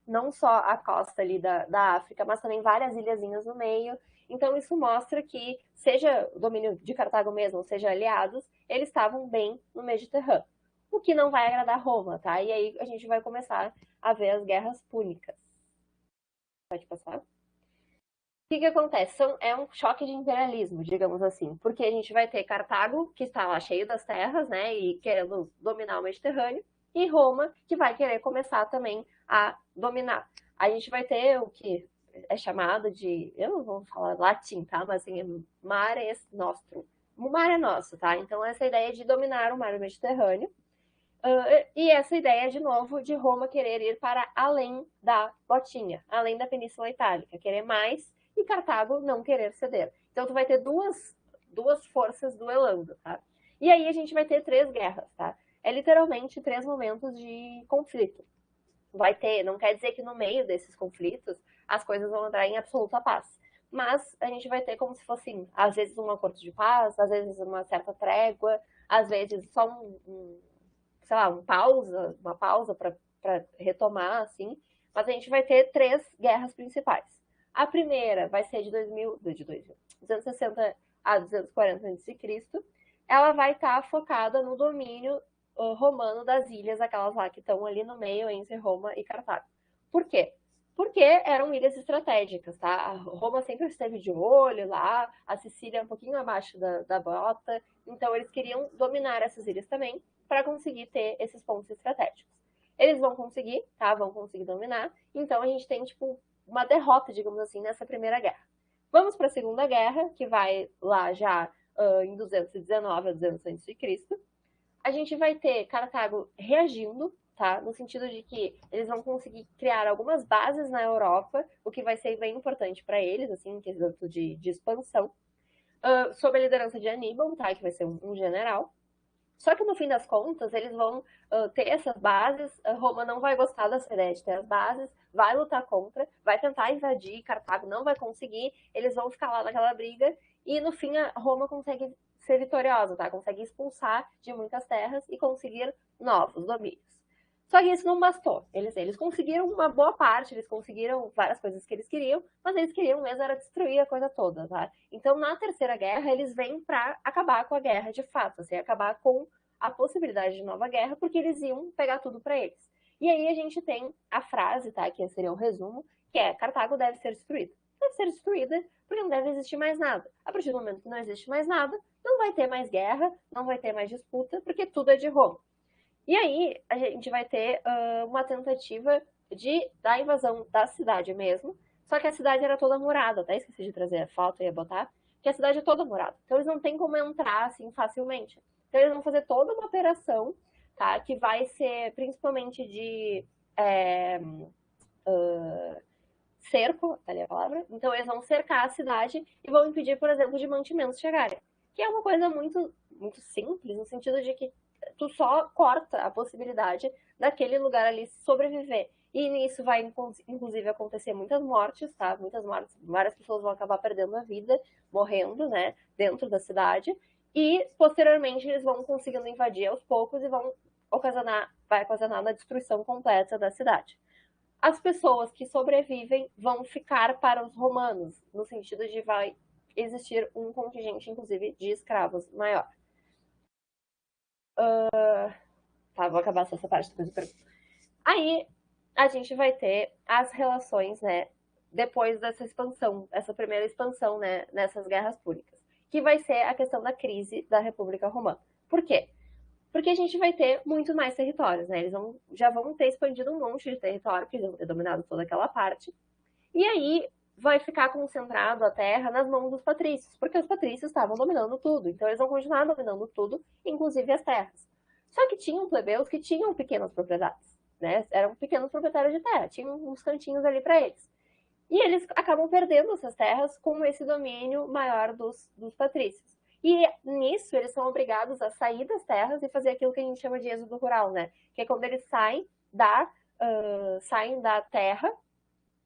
não só a costa ali da África, mas também várias ilhazinhas no meio. Então isso mostra que, seja o domínio de Cartago mesmo, seja aliados, eles estavam bem no Mediterrâneo. O que não vai agradar Roma, tá? E aí a gente vai começar a ver as guerras púnicas. Pode passar? O que acontece? É um choque de imperialismo, digamos assim, porque a gente vai ter Cartago, que está lá cheio das terras, né, e querendo dominar o Mediterrâneo, e Roma, que vai querer começar também a dominar. A gente vai ter o que é chamado de, eu não vou falar latim, tá, mas assim, mare nostrum. O mar é nosso, tá? Então essa ideia de dominar o mar Mediterrâneo, e essa ideia, de novo, de Roma querer ir para além da botinha, além da Península Itálica, querer mais, e Cartago não querer ceder. Então tu vai ter duas forças duelando, tá? E aí a gente vai ter 3 guerras, tá? É literalmente 3 momentos de conflito. Vai ter, não quer dizer que no meio desses conflitos as coisas vão entrar em absoluta paz. Mas a gente vai ter como se fosse, às vezes, um acordo de paz, às vezes uma certa trégua, às vezes só sei lá, uma pausa para retomar, assim. Mas a gente vai ter 3 guerras principais. A primeira vai ser de 260 a 240 a.C. Ela vai estar focada no domínio romano das ilhas, aquelas lá que estão ali no meio entre Roma e Cartago. Por quê? Porque eram ilhas estratégicas, tá? A Roma sempre esteve de olho lá, a Sicília é um pouquinho abaixo da bota, então eles queriam dominar essas ilhas também para conseguir ter esses pontos estratégicos. Eles vão conseguir, tá? Vão conseguir dominar. Então a gente tem, tipo, uma derrota, digamos assim, nessa primeira guerra. Vamos para a segunda guerra, que vai lá já em 219 a 200 a.C. A gente vai ter Cartago reagindo, tá? No sentido de que eles vão conseguir criar algumas bases na Europa, o que vai ser bem importante para eles, assim, em quesito de expansão, sob a liderança de Aníbal, tá? Que vai ser um general. Só que no fim das contas, eles vão ter essas bases. A Roma não vai gostar dessa ideia de ter as bases, vai lutar contra, vai tentar invadir Cartago, não vai conseguir. Eles vão ficar lá naquela briga e no fim a Roma consegue ser vitoriosa, tá? Consegue expulsar de muitas terras e conseguir novos domínios. Só que isso não bastou. Eles conseguiram uma boa parte, eles conseguiram várias coisas que eles queriam, mas eles queriam mesmo era destruir a coisa toda, tá? Então, na Terceira Guerra, eles vêm para acabar com a guerra de fato, assim, acabar com a possibilidade de nova guerra, porque eles iam pegar tudo para eles. E aí a gente tem a frase, tá? Que seria um resumo, que é: Cartago deve ser destruída. Deve ser destruída porque não deve existir mais nada. A partir do momento que não existe mais nada, não vai ter mais guerra, não vai ter mais disputa, porque tudo é de Roma. E aí a gente vai ter uma tentativa da invasão da cidade mesmo, só que a cidade era toda murada, até esqueci de trazer a foto e ia botar, que a cidade é toda murada. Então eles não tem como entrar assim facilmente. Então eles vão fazer toda uma operação, tá? Que vai ser principalmente de cerco, tá ali a palavra? Então eles vão cercar a cidade e vão impedir, por exemplo, de mantimentos chegarem. Que é uma coisa muito, muito simples, no sentido de que tu só corta a possibilidade daquele lugar ali sobreviver. E nisso vai, inclusive, acontecer muitas mortes, tá? Muitas mortes, várias pessoas vão acabar perdendo a vida, morrendo, né? Dentro da cidade. E, posteriormente, eles vão conseguindo invadir aos poucos e vai ocasionar a destruição completa da cidade. As pessoas que sobrevivem vão ficar para os romanos, no sentido de vai existir um contingente, inclusive, de escravos maior. Tá, vou acabar só essa parte depois do pergunto. Aí, a gente vai ter as relações, né, depois dessa expansão, essa primeira expansão, né, nessas guerras púnicas, que vai ser a questão da crise da República Romana. Por quê? Porque a gente vai ter muito mais territórios, né? Eles já vão ter expandido um monte de território, porque eles vão ter dominado toda aquela parte. E aí vai ficar concentrado a terra nas mãos dos patrícios, porque os patrícios estavam dominando tudo. Então eles vão continuar dominando tudo, inclusive as terras. Só que tinham plebeus que tinham pequenas propriedades, né? Eram pequenos proprietários de terra, tinham uns cantinhos ali para eles. E eles acabam perdendo essas terras com esse domínio maior dos patrícios. E nisso eles são obrigados a sair das terras e fazer aquilo que a gente chama de êxodo rural, né? Que é quando eles saem da terra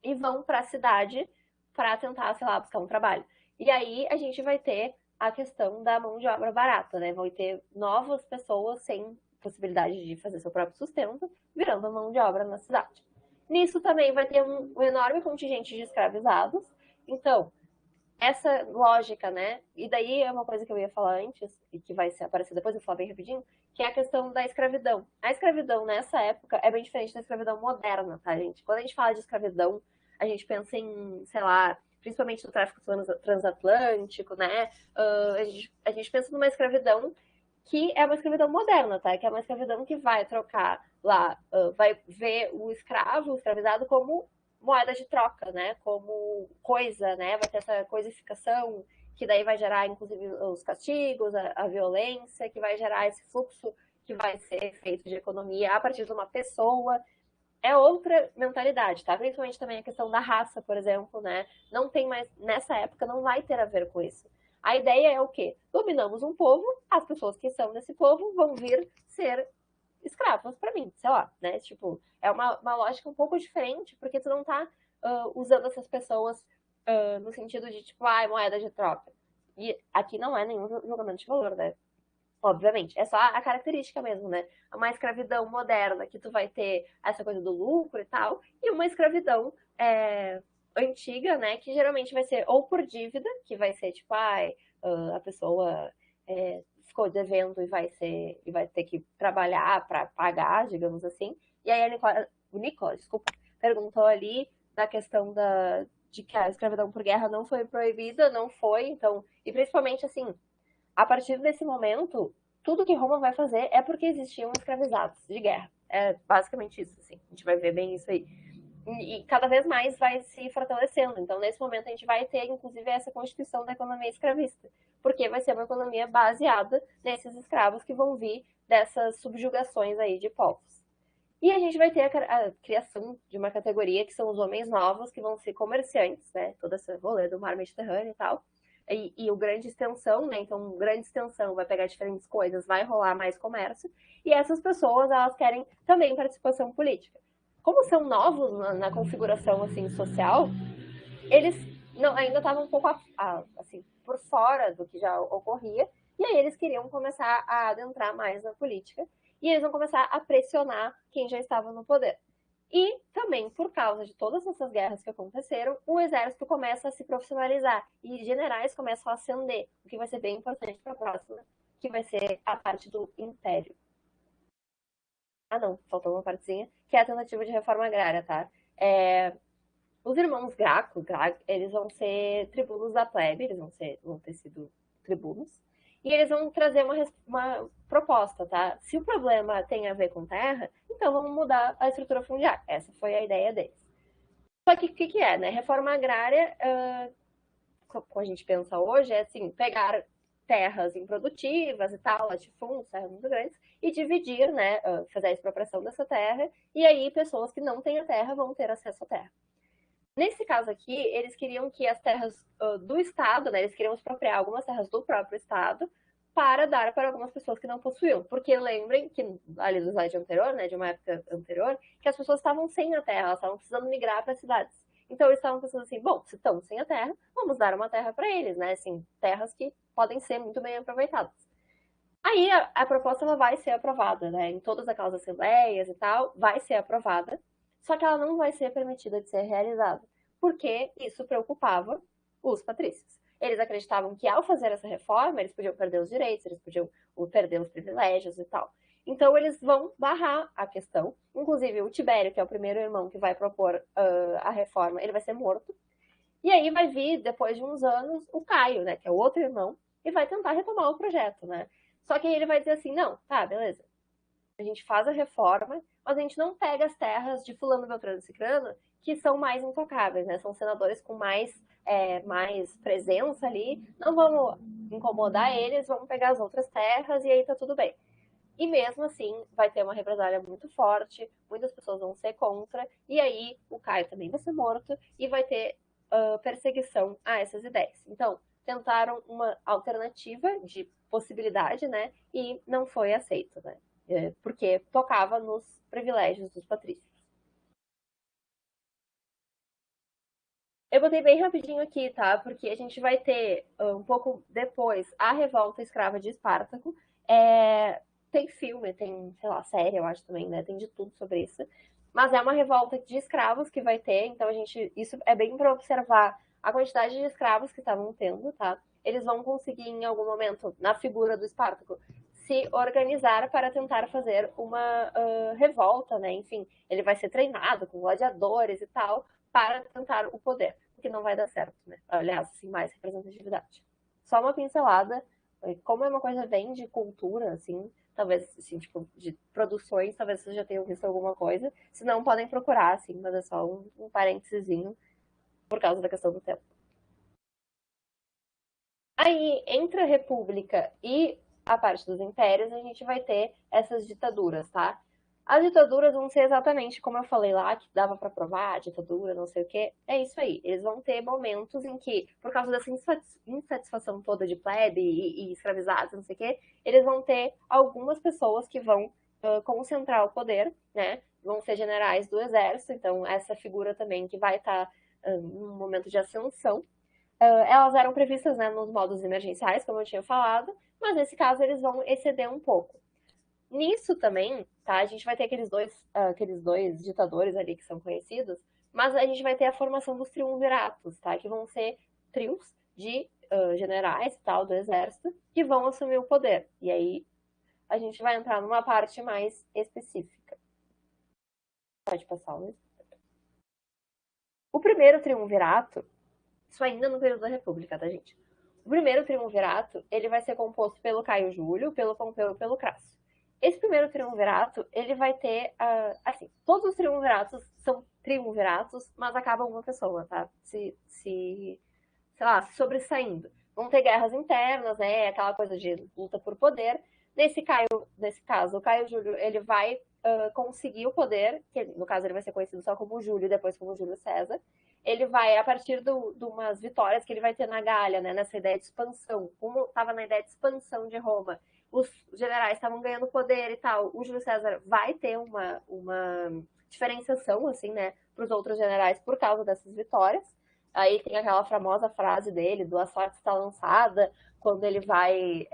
e vão para a cidade para tentar, sei lá, buscar um trabalho. E aí a gente vai ter a questão da mão de obra barata, né? Vão ter novas pessoas sem possibilidade de fazer seu próprio sustento, virando mão de obra na cidade. Nisso também vai ter um enorme contingente de escravizados. Então, essa lógica, né? E daí é uma coisa que eu ia falar antes, e que vai aparecer depois, eu vou falar bem rapidinho, que é a questão da escravidão. A escravidão nessa época é bem diferente da escravidão moderna, tá, gente? Quando a gente fala de escravidão, a gente pensa em, sei lá, principalmente no tráfico transatlântico, né? A gente pensa numa escravidão que é uma escravidão moderna, tá? Que é uma escravidão que vai trocar lá, vai ver o escravo, o escravizado, como moeda de troca, né? Como coisa, né? Vai ter essa coisificação que daí vai gerar, inclusive, os castigos, a violência, que vai gerar esse fluxo que vai ser feito de economia a partir de uma pessoa. É outra mentalidade, tá? Principalmente também a questão da raça, por exemplo, né? Não tem mais, nessa época, não vai ter a ver com isso. A ideia é o quê? Dominamos um povo, as pessoas que são desse povo vão vir ser escravos para mim, sei lá, né? Tipo, é uma lógica um pouco diferente, porque tu não tá usando essas pessoas no sentido de, tipo, moeda de troca. E aqui não é nenhum julgamento de valor, né? Obviamente, é só a característica mesmo, né? Uma escravidão moderna, que tu vai ter essa coisa do lucro e tal, e uma escravidão antiga, né? Que geralmente vai ser ou por dívida, que vai ser tipo, a pessoa ficou devendo e vai ter que trabalhar para pagar, digamos assim. E aí o Nicolas, desculpa, perguntou ali da questão de que a escravidão por guerra não foi proibida, não foi, então, e principalmente assim, a partir desse momento, tudo que Roma vai fazer é porque existiam escravizados de guerra. É basicamente isso, assim. A gente vai ver bem isso aí. E cada vez mais vai se fortalecendo. Então, nesse momento, a gente vai ter, inclusive, essa constituição da economia escravista. Porque vai ser uma economia baseada nesses escravos que vão vir dessas subjugações aí de povos. E a gente vai ter a criação de uma categoria que são os homens novos, que vão ser comerciantes, né? Toda essa rolê do mar Mediterrâneo e tal. E o grande extensão, né? Então, grande extensão vai pegar diferentes coisas, vai rolar mais comércio. E essas pessoas, elas querem também participação política. Como são novos na configuração assim social, eles ainda estavam um pouco assim por fora do que já ocorria. E aí eles queriam começar a adentrar mais na política. E eles vão começar a pressionar quem já estava no poder. E também, por causa de todas essas guerras que aconteceram, o exército começa a se profissionalizar e generais começam a ascender, o que vai ser bem importante para a próxima, que vai ser a parte do império. Ah, não, faltou uma partezinha, que é a tentativa de reforma agrária, tá? Os irmãos Graco, eles vão ser tribunos da plebe, eles vão ter sido tribunos, e eles vão trazer uma proposta, tá? Se o problema tem a ver com terra, então vamos mudar a estrutura fundiária. Essa foi a ideia deles. Só que o que é, né? Reforma agrária, como a gente pensa hoje, é assim, pegar terras improdutivas e tal, latifúndios, terras muito grandes, e dividir, né? Fazer a expropriação dessa terra, e aí pessoas que não têm a terra vão ter acesso à terra. Nesse caso aqui, eles queriam que as terras do Estado, né, eles queriam expropriar algumas terras do próprio Estado para dar para algumas pessoas que não possuíam. Porque lembrem que, ali do slide anterior, né, de uma época anterior, que as pessoas estavam sem a terra, elas estavam precisando migrar para as cidades. Então eles estavam pensando assim, bom, se estão sem a terra, vamos dar uma terra para eles, né, assim, terras que podem ser muito bem aproveitadas. Aí a proposta ela vai ser aprovada, né, em todas aquelas assembleias e tal, vai ser aprovada, só que ela não vai ser permitida de ser realizada, porque isso preocupava os patrícios. Eles acreditavam que ao fazer essa reforma, eles podiam perder os direitos, eles podiam perder os privilégios e tal. Então, eles vão barrar a questão. Inclusive, o Tibério, que é o primeiro irmão que vai propor a reforma, ele vai ser morto. E aí vai vir, depois de uns anos, o Caio, né, que é o outro irmão, e vai tentar retomar o projeto, né? Só que aí ele vai dizer assim, não, tá, beleza. A gente faz a reforma, mas a gente não pega as terras de fulano, beltrano e cicrano, que são mais intocáveis, né? São senadores com mais presença ali. Não vamos incomodar eles, vamos pegar as outras terras e aí tá tudo bem. E mesmo assim, vai ter uma represália muito forte, muitas pessoas vão ser contra, e aí o Caio também vai ser morto, e vai ter perseguição a essas ideias. Então, tentaram uma alternativa de possibilidade, né? E não foi aceito, né? Porque tocava nos privilégios dos patrícios. Eu botei bem rapidinho aqui, tá? Porque a gente vai ter um pouco depois a revolta escrava de Espartaco. Tem filme, tem, sei lá, série, eu acho também, né? Tem de tudo sobre isso. Mas é uma revolta de escravos que vai ter, então isso é bem para observar a quantidade de escravos que estavam tendo, tá? Eles vão conseguir em algum momento, na figura do Espartaco, se organizar para tentar fazer uma revolta, né? Enfim, ele vai ser treinado com gladiadores e tal para tentar o poder, porque não vai dar certo, né? Aliás, assim, mais representatividade. Só uma pincelada, como é uma coisa bem de cultura, assim, talvez, assim, tipo, de produções, talvez vocês já tenham visto alguma coisa. Se não, podem procurar, assim, mas é só um parênteses por causa da questão do tempo. Aí, entre a República e a parte dos impérios, a gente vai ter essas ditaduras, tá? As ditaduras vão ser exatamente como eu falei lá, que dava para provar, ditadura, não sei o quê. É isso aí. Eles vão ter momentos em que, por causa dessa insatisfação toda de plebe e escravizados, não sei o quê, eles vão ter algumas pessoas que vão concentrar o poder, né? Vão ser generais do exército, então essa figura também que vai estar num momento de ascensão. Elas eram previstas, né, nos modos emergenciais, como eu tinha falado, mas nesse caso eles vão exceder um pouco. Nisso também, tá, a gente vai ter aqueles dois ditadores ali que são conhecidos, mas a gente vai ter a formação dos triunviratos, tá, que vão ser trios de generais tal do exército que vão assumir o poder. E aí a gente vai entrar numa parte mais específica. Pode passar, Luiz. O primeiro triunvirato, isso ainda no período da República, tá, gente? O primeiro triunvirato, ele vai ser composto pelo Caio Júlio, pelo Pompeu e pelo Crasso. Esse primeiro triunvirato, ele vai ter, assim, todos os triunviratos são triunviratos, mas acabam uma pessoa, tá? Sei lá, se sobressaindo. Vão ter guerras internas, né? Aquela coisa de luta por poder. Nesse caso, o Caio Júlio, ele vai conseguir o poder, que no caso ele vai ser conhecido só como Júlio e depois como Júlio César. Ele vai, a partir de umas vitórias que ele vai ter na Gália, né, nessa ideia de expansão, como estava na ideia de expansão de Roma, os generais estavam ganhando poder e tal, o Júlio César vai ter uma diferenciação, assim, né, para os outros generais por causa dessas vitórias. Aí tem aquela famosa frase dele, do a sorte está lançada, quando ele vai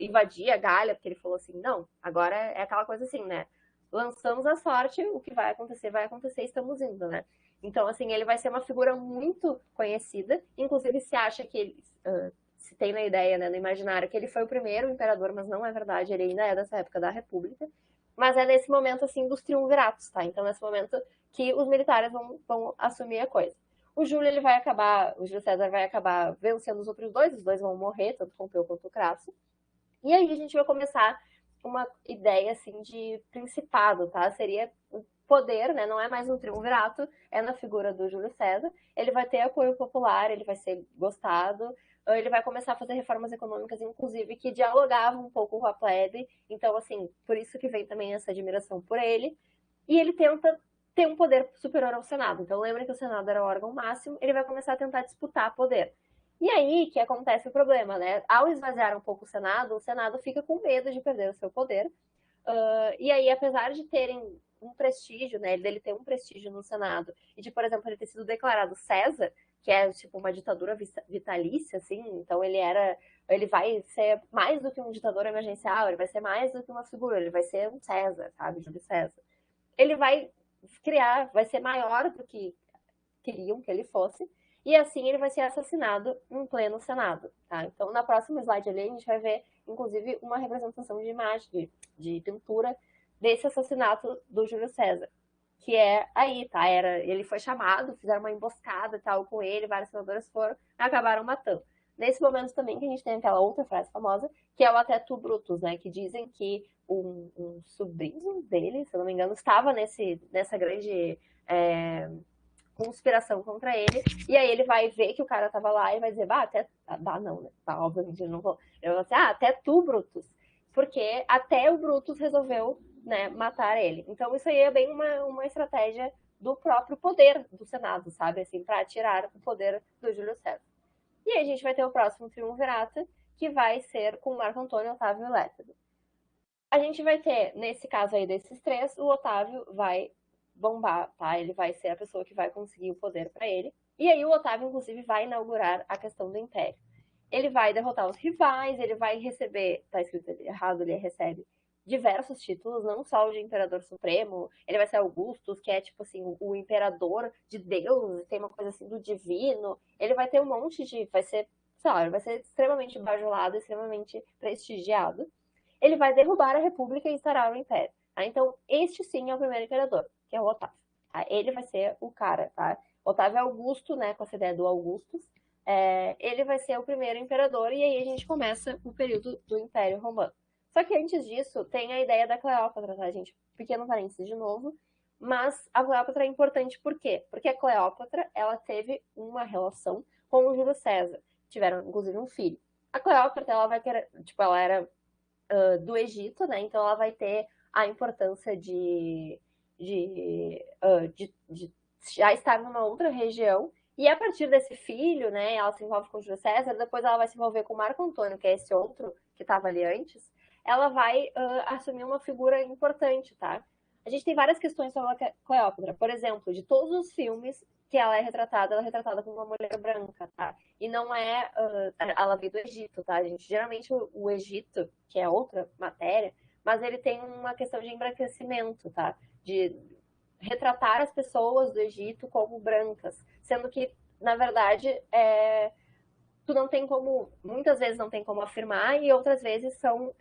invadir a Gália, porque ele falou assim, não, agora é aquela coisa assim, né, lançamos a sorte, o que vai acontecer, estamos indo, né. Então, assim, ele vai ser uma figura muito conhecida, inclusive se acha que ele, se tem na ideia, né, no imaginário, que ele foi o primeiro imperador, mas não é verdade, ele ainda é dessa época da República, mas é nesse momento, assim, dos triunviratos, tá? Então, nesse momento que os militares vão assumir a coisa. O Júlio César vai acabar vencendo os outros dois, os dois vão morrer, tanto Pompeu quanto o Crasso. E aí a gente vai começar uma ideia assim de principado, tá? Seria o poder, né? Não é mais um triunvirato, é na figura do Júlio César. Ele vai ter apoio popular, ele vai ser gostado, ele vai começar a fazer reformas econômicas, inclusive, que dialogavam um pouco com a plebe. Então, assim, por isso que vem também essa admiração por ele. E ele tenta ter um poder superior ao Senado. Então, lembra que o Senado era o órgão máximo, ele vai começar a tentar disputar poder. E aí que acontece o problema, né? Ao esvaziar um pouco o Senado fica com medo de perder o seu poder. E aí, apesar de terem um prestígio, né? Dele ter um prestígio no Senado, e de, por exemplo, ele ter sido declarado César, que é tipo uma ditadura vitalícia, assim, então ele vai ser mais do que um ditador emergencial, ele vai ser mais do que uma figura, ele vai ser um César, sabe? Júlio César. Ele vai ser maior do que queriam que ele fosse, e assim ele vai ser assassinado em pleno Senado, tá? Então, na próxima slide ali, a gente vai ver inclusive, uma representação de imagem, de pintura desse assassinato do Júlio César. Que é aí, tá? Ele foi chamado, fizeram uma emboscada e tal com ele, vários senadores foram, acabaram matando. Nesse momento também que a gente tem aquela outra frase famosa, que é o até tu Brutus, né? Que dizem que um sobrinho dele, se eu não me engano, estava nessa grande conspiração contra ele, e aí ele vai ver que o cara tava lá e vai dizer, até, não, né? Tá, obviamente ele não vou. Ele vai dizer, até tu, Brutus. Porque até o Brutus resolveu, né, matar ele. Então isso aí é bem uma estratégia do próprio poder do Senado, sabe? Assim, para tirar o poder do Júlio César. E aí a gente vai ter o próximo triunvirato, que vai ser com Marco Antônio, Otávio e Lépido. A gente vai ter, nesse caso aí desses três, o Otávio vai bombar, tá? Ele vai ser a pessoa que vai conseguir o poder para ele. E aí o Otávio, inclusive, vai inaugurar a questão do Império. Ele vai derrotar os rivais, ele vai receber, tá escrito errado, ele recebe diversos títulos, não só o de Imperador Supremo, ele vai ser Augustus, que é tipo assim, o imperador de Deus, tem uma coisa assim do divino, ele vai ter um monte de, vai ser, sei lá, ele vai ser extremamente bajulado, extremamente prestigiado. Ele vai derrubar a República e instaurar o Império. Tá? Então, este sim é o primeiro imperador, que é o Otávio. Tá? Ele vai ser o cara, tá? Otávio Augusto, né, com essa ideia do Augustus, ele vai ser o primeiro imperador e aí a gente começa o período do Império Romano. Só que antes disso, tem a ideia da Cleópatra, tá, gente? Pequeno parênteses de novo. Mas a Cleópatra é importante por quê? Porque a Cleópatra, ela teve uma relação com o Júlio César. Tiveram, inclusive, um filho. A Cleópatra, ela vai querer... Tipo, ela era do Egito, né? Então ela vai ter a importância de já estar numa outra região. E a partir desse filho, né, ela se envolve com Júlio César, depois ela vai se envolver com Marco Antônio, que é esse outro que estava ali antes. Ela vai assumir uma figura importante, tá? A gente tem várias questões sobre a Cleópatra. Por exemplo, de todos os filmes que ela é retratada como uma mulher branca, tá? E não é. Ela veio do Egito, tá, gente? Geralmente o Egito, que é outra matéria, mas ele tem uma questão de embranquecimento, tá? De retratar as pessoas do Egito como brancas, sendo que, na verdade, tu não tem como. Muitas vezes não tem como afirmar, e outras vezes são.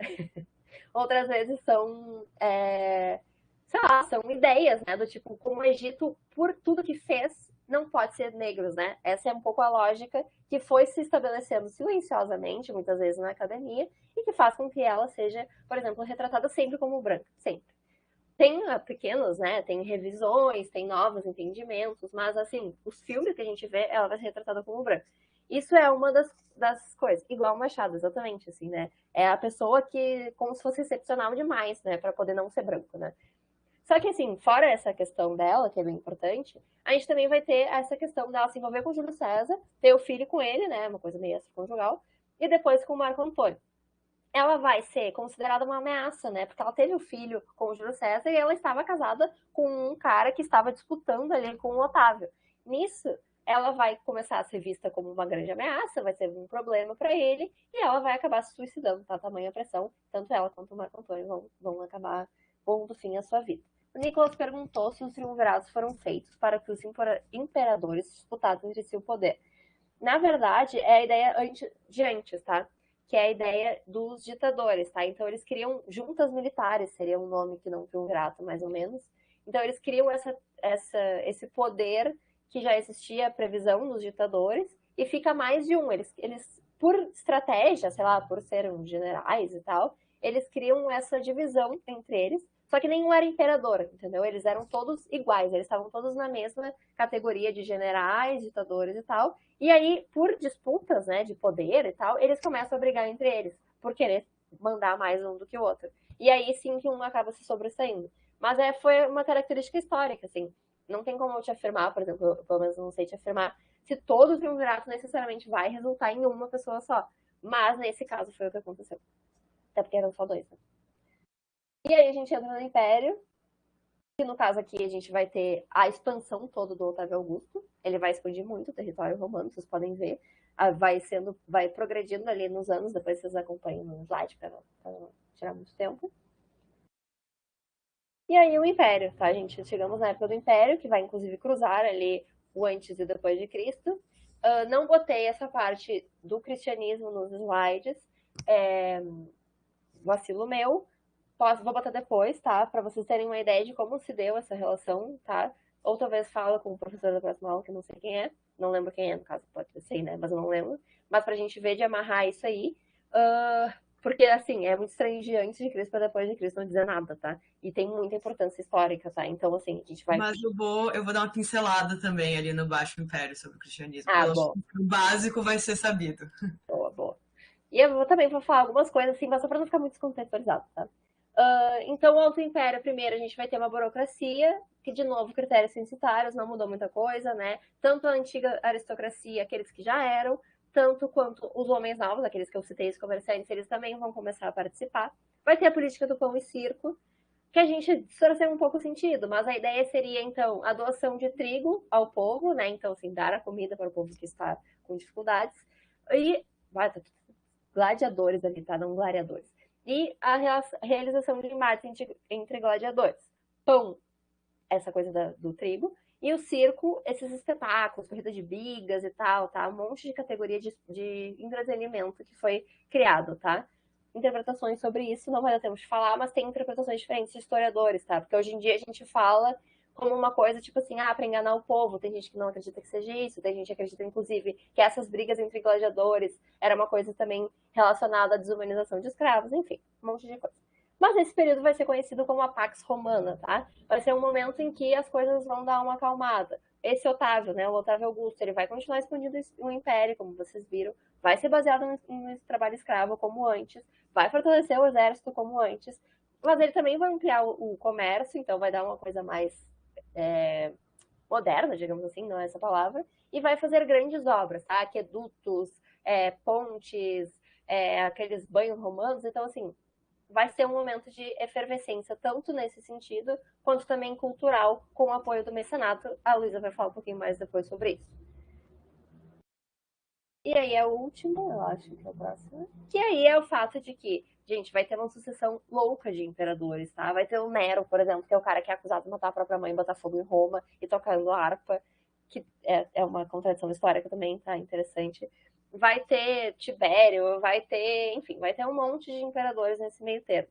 outras vezes são. Sei lá, são ideias, né? Do tipo, como o Egito, por tudo que fez, não pode ser negros, né? Essa é um pouco a lógica que foi se estabelecendo silenciosamente, muitas vezes na academia, e que faz com que ela seja, por exemplo, retratada sempre como branca, sempre. Tem pequenos, né? Tem revisões, tem novos entendimentos, mas assim, os filmes que a gente vê, ela vai ser retratada como branca. Isso é uma das coisas. Igual o Machado, exatamente, assim, né? É a pessoa que, como se fosse excepcional demais, né? Pra poder não ser branco, né? Só que, assim, fora essa questão dela, que é bem importante, a gente também vai ter essa questão dela se envolver com o Júlio César, ter o filho com ele, né? Uma coisa meio extraconjugal, e depois com o Marco Antônio. Ela vai ser considerada uma ameaça, né? Porque ela teve o filho com o Júlio César e ela estava casada com um cara que estava disputando ali com o Otávio. Nisso, ela vai começar a ser vista como uma grande ameaça, vai ser um problema para ele, e ela vai acabar se suicidando, tá? Tamanha pressão, tanto ela quanto o Marco Antônio vão acabar pondo fim à sua vida. O Nicolas perguntou se os triunviratos foram feitos para que os imperadores disputassem entre si o poder. Na verdade, é a ideia de antes, tá? Que é a ideia dos ditadores, tá? Então eles criam juntas militares, seria um nome que não triunvirato, mais ou menos. Então eles criam esse poder que já existia a previsão dos ditadores e fica mais de um. Eles por estratégia, sei lá, por serem generais e tal, eles criam essa divisão entre eles. Só que nenhum era imperador, entendeu? Eles eram todos iguais, eles estavam todos na mesma categoria de generais, ditadores e tal. E aí, por disputas, né, de poder e tal, eles começam a brigar entre eles, por querer mandar mais um do que o outro. E aí sim que um acaba se sobressaindo. Mas foi uma característica histórica, assim. Não tem como eu te afirmar, por exemplo, eu pelo menos não sei te afirmar, se todo o triunvirato necessariamente vai resultar em uma pessoa só. Mas nesse caso foi o que aconteceu. Até porque eram só dois, né? E aí a gente entra no Império, que no caso aqui a gente vai ter a expansão toda do Otávio Augusto. Ele vai expandir muito o território romano, vocês podem ver. Vai progredindo ali nos anos, depois vocês acompanham no slide para não tirar muito tempo. E aí o Império, tá, gente? Chegamos na época do Império, que vai inclusive cruzar ali o antes e depois de Cristo. Não botei essa parte do cristianismo nos slides, vacilo meu, vou botar depois, tá? Para vocês terem uma ideia de como se deu essa relação, tá? Ou talvez fala com o professor da próxima aula, que eu não sei quem é. Não lembro quem é, no caso, pode ser, né? Mas eu não lembro. Mas pra gente ver de amarrar isso aí. Porque, assim, é muito estranho de antes de Cristo para depois de Cristo não dizer nada, tá? E tem muita importância histórica, tá? Então, assim, a gente vai... Mas eu vou dar uma pincelada também ali no Baixo Império sobre o cristianismo. Ah, Eu acho boa. que o básico vai ser sabido. Boa, boa. E eu também vou falar algumas coisas, assim, mas só pra não ficar muito descontextualizado, tá? Então, o Alto Império, primeiro, a gente vai ter uma burocracia, que, de novo, critérios censitários, não mudou muita coisa, né? Tanto a antiga aristocracia, aqueles que já eram, tanto quanto os homens novos, aqueles que eu citei, os comerciantes, eles também vão começar a participar. Vai ter a política do pão e circo, que a gente distorceu um pouco o sentido, mas a ideia seria, então, a doação de trigo ao povo, né? Então, assim, dar a comida para o povo que está com dificuldades. E, gladiadores ali, tá? Não gladiadores. E a realização de embates entre gladiadores. Pão, essa coisa do trigo. E o circo, esses espetáculos, corrida de bigas e tal, tá? Um monte de categoria de entretenimento que foi criado, tá? Interpretações sobre isso, não vai dar tempo de falar, mas tem interpretações diferentes de historiadores, tá? Porque hoje em dia a gente fala como uma coisa, tipo assim, para enganar o povo. Tem gente que não acredita que seja isso, tem gente que acredita, inclusive, que essas brigas entre gladiadores era uma coisa também relacionada à desumanização de escravos, enfim, um monte de coisa. Mas esse período vai ser conhecido como a Pax Romana, tá? Vai ser um momento em que as coisas vão dar uma acalmada. Esse Otávio, né, o Otávio Augusto, ele vai continuar expandindo o império, como vocês viram, vai ser baseado no trabalho escravo como antes, vai fortalecer o exército como antes, mas ele também vai ampliar o comércio, então vai dar uma coisa mais moderna, digamos assim, não é essa palavra, e vai fazer grandes obras, tá? Aquedutos, pontes, aqueles banhos romanos, então assim, vai ser um momento de efervescência, tanto nesse sentido, quanto também cultural, com o apoio do mecenato. A Luísa vai falar um pouquinho mais depois sobre isso. E aí é o último, eu acho que é o próximo, que aí é o fato de que, gente, vai ter uma sucessão louca de imperadores, tá? Vai ter o Nero, por exemplo, que é o cara que é acusado de matar a própria mãe, botar fogo em Roma e tocando a harpa, que é uma contradição histórica também, tá? Interessante. Vai ter Tibério, vai ter, enfim, vai ter um monte de imperadores nesse meio termo.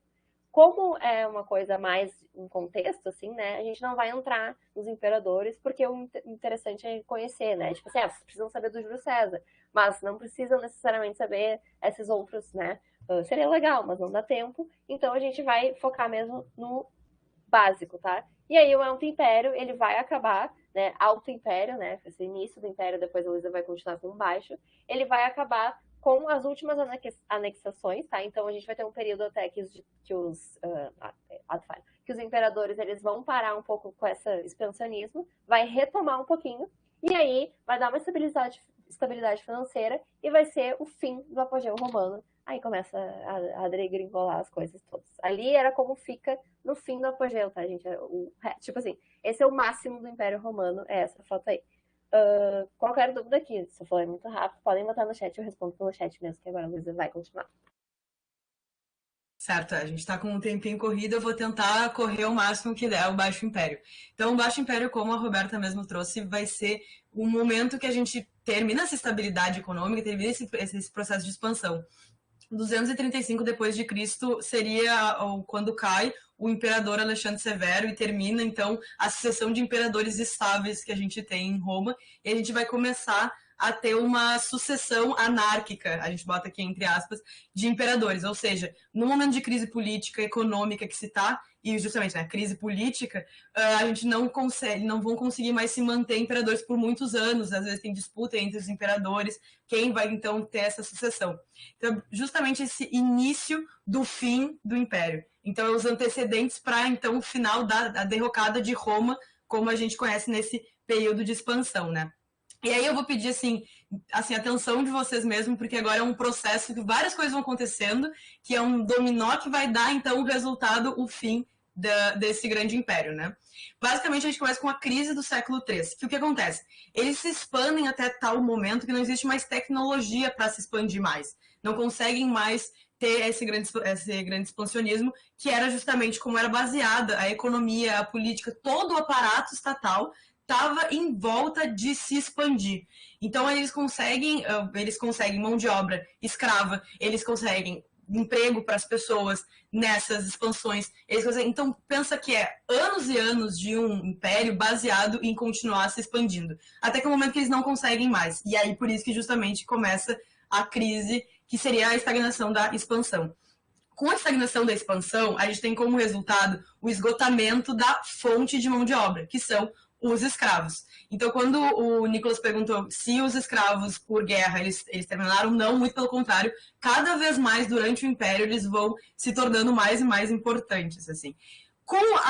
Como é uma coisa mais em contexto, assim, né? A gente não vai entrar nos imperadores, porque o interessante é conhecer, né? Tipo assim, vocês precisam saber do Júlio César, mas não precisam necessariamente saber esses outros, né? Seria legal, mas não dá tempo. Então a gente vai focar mesmo no básico, tá? E aí o Alto Império, ele vai acabar, né? Alto Império, né? Esse início do Império, depois a Luísa vai continuar com o baixo. Ele vai acabar com as últimas anexações, tá? Então a gente vai ter um período até que os imperadores eles vão parar um pouco com esse expansionismo, vai retomar um pouquinho, e aí vai dar uma estabilidade financeira e vai ser o fim do apogeu romano. Aí começa a degringolar as coisas todas. Ali era como fica no fim do apogeu, tá, gente? Tipo assim, esse é o máximo do Império Romano, é essa foto aí. Qualquer dúvida aqui, se eu for muito rápido, podem botar no chat, eu respondo pelo chat mesmo, que agora a Luísa vai continuar. Certo, a gente está com um tempinho corrido, eu vou tentar correr o máximo que der o Baixo Império. Então, o Baixo Império, como a Roberta mesmo trouxe, vai ser o momento que a gente termina essa estabilidade econômica, termina esse processo de expansão. 235 depois de Cristo seria quando cai o imperador Alexandre Severo e termina então a sucessão de imperadores estáveis que a gente tem em Roma, e a gente vai começar a ter uma sucessão anárquica, a gente bota aqui entre aspas, de imperadores, ou seja, no momento de crise política, econômica que se está, e justamente na crise política, a gente não vão conseguir mais se manter imperadores por muitos anos, às vezes tem disputa entre os imperadores, quem vai então ter essa sucessão. Então, justamente esse início do fim do Império. Então, os antecedentes para então o final da derrocada de Roma, como a gente conhece nesse período de expansão, né? E aí eu vou pedir assim atenção de vocês mesmo, porque agora é um processo que várias coisas vão acontecendo, que é um dominó que vai dar então o resultado, o fim desse grande império, né? Basicamente a gente começa com a crise do século III. Que o que acontece? Eles se expandem até tal momento que não existe mais tecnologia para se expandir mais. Não conseguem mais ter esse grande expansionismo, que era justamente como era baseada a economia, a política, todo o aparato estatal estava em volta de se expandir. Então, eles conseguem mão de obra escrava, eles conseguem emprego para as pessoas nessas expansões. Então, pensa que é anos e anos de um império baseado em continuar se expandindo. Até que o momento que eles não conseguem mais. E aí, por isso que justamente começa a crise, que seria a estagnação da expansão. Com a estagnação da expansão, a gente tem como resultado o esgotamento da fonte de mão de obra, que são os escravos. Então, quando o Nicolas perguntou se os escravos por guerra eles terminaram, não, muito pelo contrário, cada vez mais durante o Império eles vão se tornando mais e mais importantes. Assim.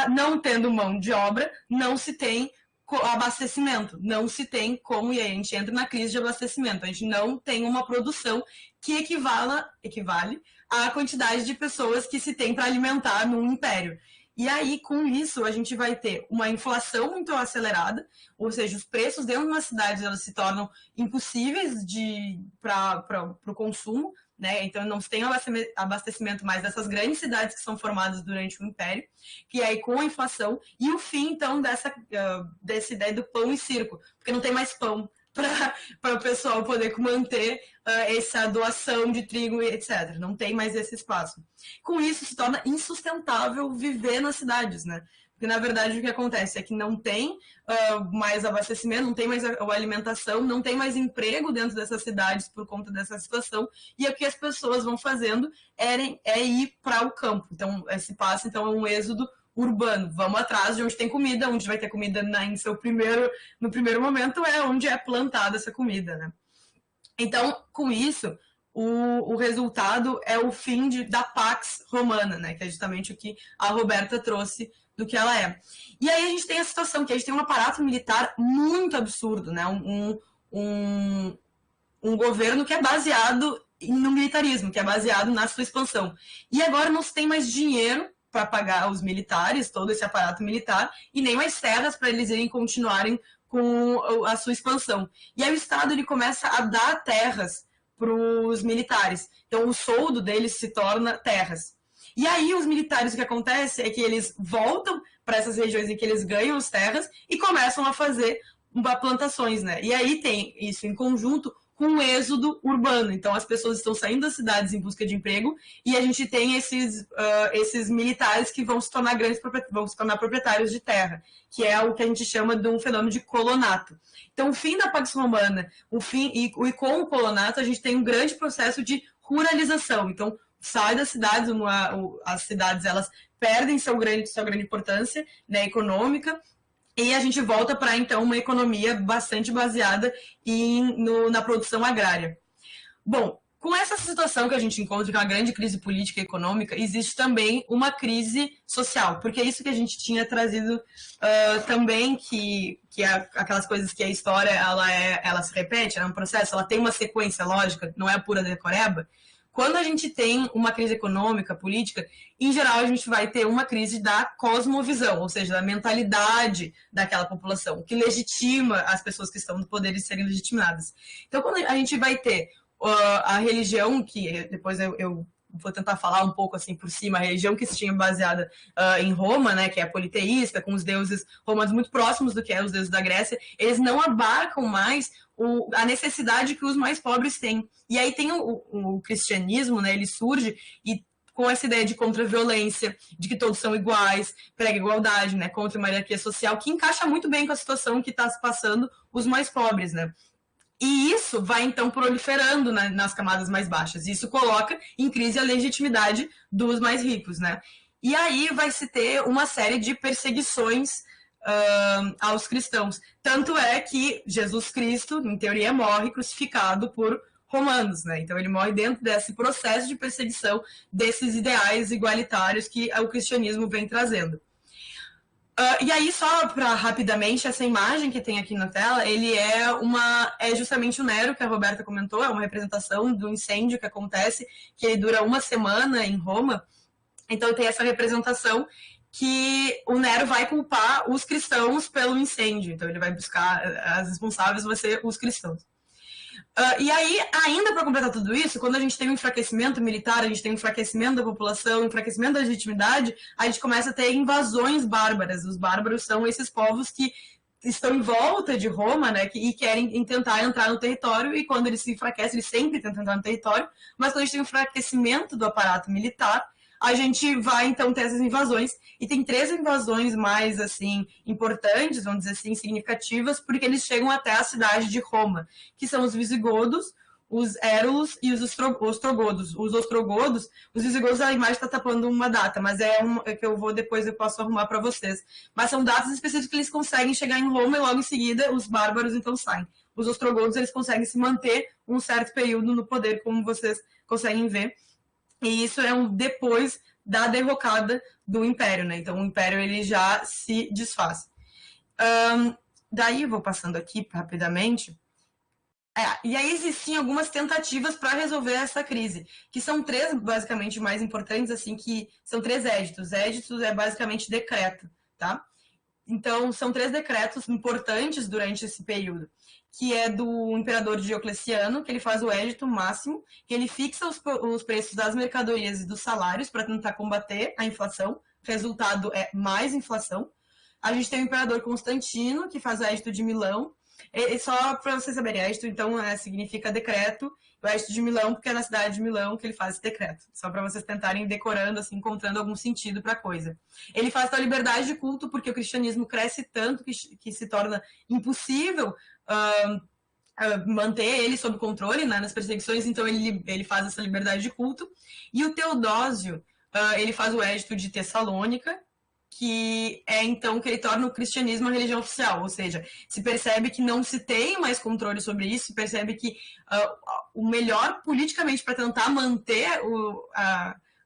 Não tendo mão de obra, não se tem abastecimento, não se tem como, e aí a gente entra na crise de abastecimento, a gente não tem uma produção que equivale à quantidade de pessoas que se tem para alimentar num império. E aí, com isso, a gente vai ter uma inflação muito acelerada, ou seja, os preços dentro de uma cidade elas se tornam impossíveis para o consumo, né? Então, não se tem abastecimento mais dessas grandes cidades que são formadas durante o Império, que aí com a inflação, e o fim, então, dessa ideia do pão e circo, porque não tem mais pão para o pessoal poder manter essa doação de trigo, etc. Não tem mais esse espaço. Com isso, se torna insustentável viver nas cidades, né? Porque, na verdade, o que acontece é que não tem mais abastecimento, não tem mais alimentação, não tem mais emprego dentro dessas cidades por conta dessa situação, e o que as pessoas vão fazendo é ir para o campo. Então, esse passo então, é um êxodo urbano. Vamos atrás de onde tem comida, onde vai ter comida no primeiro momento é onde é plantada essa comida, né? Então, com isso, o resultado é o fim da Pax Romana, né? Que é justamente o que a Roberta trouxe do que ela é. E aí a gente tem a situação que a gente tem um aparato militar muito absurdo, né? Um governo que é baseado no militarismo, que é baseado na sua expansão. E agora não se tem mais dinheiro para pagar os militares, todo esse aparato militar, e nem mais terras para eles irem continuarem com a sua expansão. E aí o Estado ele começa a dar terras para os militares. Então o soldo deles se torna terras. E aí os militares, o que acontece é que eles voltam para essas regiões em que eles ganham as terras e começam a fazer plantações, né? E aí tem isso em conjunto com um êxodo urbano. Então, as pessoas estão saindo das cidades em busca de emprego e a gente tem esses militares que vão se tornar proprietários de terra, que é o que a gente chama de um fenômeno de colonato. Então, o fim da Pax Romana, e com o colonato, a gente tem um grande processo de ruralização. Então, sai das cidades, as cidades elas perdem sua grande importância, né, econômica, e a gente volta para, então, uma economia bastante baseada na produção agrária. Bom, com essa situação que a gente encontra, que é uma grande crise política e econômica, existe também uma crise social, porque é isso que a gente tinha trazido também, que é aquelas coisas que a história ela se repete, é um processo, ela tem uma sequência lógica, não é a pura decoreba. Quando a gente tem uma crise econômica, política, em geral a gente vai ter uma crise da cosmovisão, ou seja, da mentalidade daquela população, o que legitima as pessoas que estão no poder de serem legitimadas. Então, quando a gente vai ter a religião, que depois eu vou tentar falar um pouco assim por cima, a religião que se tinha baseada em Roma, né, que é politeísta, com os deuses romanos muito próximos do que é os deuses da Grécia, eles não abarcam mais a necessidade que os mais pobres têm. E aí tem o cristianismo, né, ele surge e com essa ideia de contra-violência, de que todos são iguais, prega igualdade, né, contra a hierarquia social, que encaixa muito bem com a situação que está se passando os mais pobres, né. E isso vai, então, proliferando nas camadas mais baixas. Isso coloca em crise a legitimidade dos mais ricos, né? E aí vai se ter uma série de perseguições aos cristãos. Tanto é que Jesus Cristo, em teoria, morre crucificado por romanos, né? Então ele morre dentro desse processo de perseguição desses ideais igualitários que o cristianismo vem trazendo. E aí, só para rapidamente, essa imagem que tem aqui na tela, ele é justamente o Nero, que a Roberta comentou, é uma representação do incêndio que acontece, que ele dura uma semana em Roma. Então tem essa representação que o Nero vai culpar os cristãos pelo incêndio. Então ele vai buscar, as responsáveis vão ser os cristãos. E aí, ainda para completar tudo isso, quando a gente tem um enfraquecimento militar, a gente tem um enfraquecimento da população, um enfraquecimento da legitimidade, a gente começa a ter invasões bárbaras. Os bárbaros são esses povos que estão em volta de Roma, né, e querem tentar entrar no território, e quando eles se enfraquecem, eles sempre tentam entrar no território, mas quando a gente tem um enfraquecimento do aparato militar, a gente vai, então, ter essas invasões, e tem 3 invasões mais, assim, importantes, vamos dizer assim, significativas, porque eles chegam até a cidade de Roma, que são os visigodos, os érulos e os ostrogodos. Os ostrogodos, os visigodos, a imagem está tapando uma data, mas é que eu vou depois, eu posso arrumar para vocês. Mas são datas específicas que eles conseguem chegar em Roma e logo em seguida os bárbaros então saem. Os ostrogodos, eles conseguem se manter um certo período no poder, como vocês conseguem ver. E isso é depois da derrocada do Império, né? Então o Império ele já se desfaz. Daí eu vou passando aqui rapidamente. E aí existiam algumas tentativas para resolver essa crise, que são 3, basicamente, mais importantes, assim, que são 3 éditos. Éditos é basicamente decreto, tá? Então, são 3 decretos importantes durante esse período, que é do imperador Diocleciano, que ele faz o édito máximo, que ele fixa os preços das mercadorias e dos salários para tentar combater a inflação. O resultado é mais inflação. A gente tem o imperador Constantino, que faz o édito de Milão. E só para vocês saberem, édito, então, significa decreto. O édito de Milão, porque é na cidade de Milão que ele faz esse decreto. Só para vocês tentarem decorando, assim, encontrando algum sentido para a coisa. Ele faz a liberdade de culto, porque o cristianismo cresce tanto que se torna impossível manter ele sob controle, né, nas perseguições, então ele faz essa liberdade de culto. E o Teodósio, ele faz o édito de Tessalônica, que é então que ele torna o cristianismo a religião oficial, ou seja, se percebe que não se tem mais controle sobre isso, se percebe que o melhor politicamente para tentar manter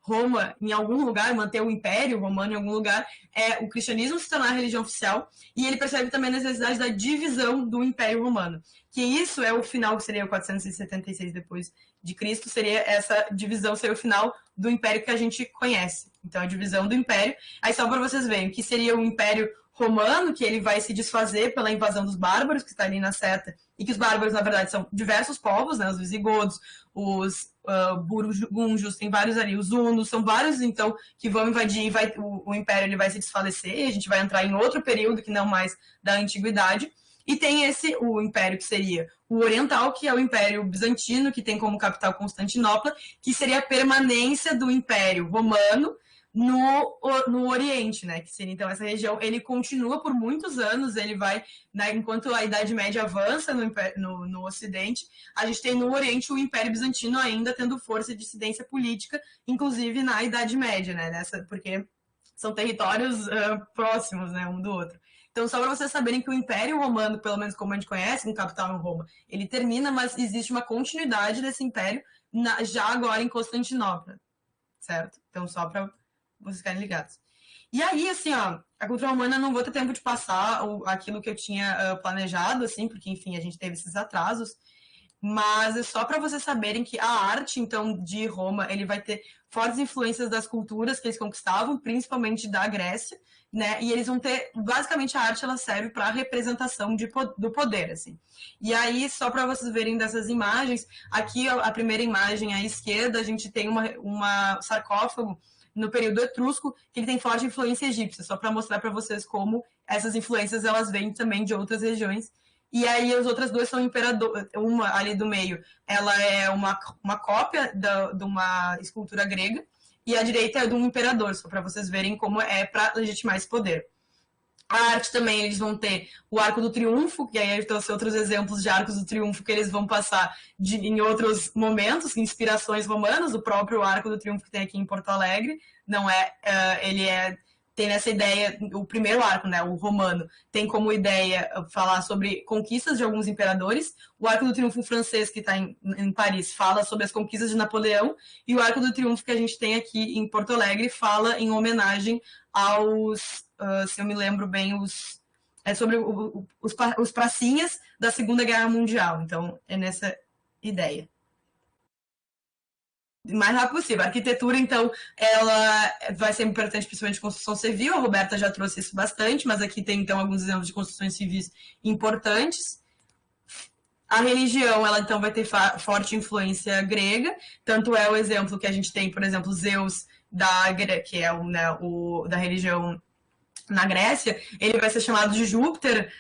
Roma em algum lugar, manter o Império Romano em algum lugar, é o cristianismo se tornar a religião oficial, e ele percebe também a necessidade da divisão do Império Romano, que isso é o final, que seria o 476 depois de Cristo, seria essa divisão, seria o final do Império que a gente conhece. Então, a divisão do Império. Aí, só para vocês verem, o que seria o Império Romano, que ele vai se desfazer pela invasão dos bárbaros, que está ali na seta, e que os bárbaros, na verdade, são diversos povos, né? Os visigodos, os burgunjos, tem vários ali, os hunos, são vários, então, que vão invadir, o Império ele vai se desfalecer, e a gente vai entrar em outro período, que não mais da Antiguidade. E tem o Império que seria o Oriental, que é o Império Bizantino, que tem como capital Constantinopla, que seria a permanência do Império Romano no Oriente, né? Que seria, então, essa região, ele continua por muitos anos, ele vai, né, enquanto a Idade Média avança no Ocidente, a gente tem no Oriente o Império Bizantino ainda tendo força e dissidência política, inclusive na Idade Média, né? Porque são territórios próximos, né, um do outro. Então, só para vocês saberem que o Império Romano, pelo menos como a gente conhece, com capital em Roma, ele termina, mas existe uma continuidade desse império já agora em Constantinopla, certo? Então, só para vocês ficarem ligados. E aí, assim, ó, a cultura romana, não vou ter tempo de passar aquilo que eu tinha planejado, assim, porque, enfim, a gente teve esses atrasos, mas é só para vocês saberem que a arte, então, de Roma, ele vai ter fortes influências das culturas que eles conquistavam, principalmente da Grécia, né? E eles vão ter, basicamente, a arte ela serve para a representação do poder, assim. E aí, só para vocês verem dessas imagens, aqui a primeira imagem à esquerda, a gente tem uma sarcófago no período etrusco, que ele tem forte influência egípcia, só para mostrar para vocês como essas influências elas vêm também de outras regiões. E aí as outras duas são imperador, uma ali do meio, ela é uma cópia de uma escultura grega, e a direita é de um imperador, só para vocês verem como é para legitimar esse poder. A arte também, eles vão ter o Arco do Triunfo, que aí eu trouxe outros exemplos de Arcos do Triunfo que eles vão passar em outros momentos, inspirações romanas, o próprio Arco do Triunfo que tem aqui em Porto Alegre, não é, tem essa ideia, o primeiro arco, né, o romano, tem como ideia falar sobre conquistas de alguns imperadores. O Arco do Triunfo francês, que está em Paris, fala sobre as conquistas de Napoleão. E o Arco do Triunfo que a gente tem aqui em Porto Alegre fala em homenagem aos, se eu me lembro bem, sobre os pracinhas da Segunda Guerra Mundial. Então, é nessa ideia. Mais rápido possível. A arquitetura, então, ela vai ser importante, principalmente de construção civil. A Roberta já trouxe isso bastante, mas aqui tem, então, alguns exemplos de construções civis importantes. A religião, ela, então, vai ter forte influência grega. Tanto é o exemplo que a gente tem, por exemplo, Zeus, que é da religião na Grécia, ele vai ser chamado de Júpiter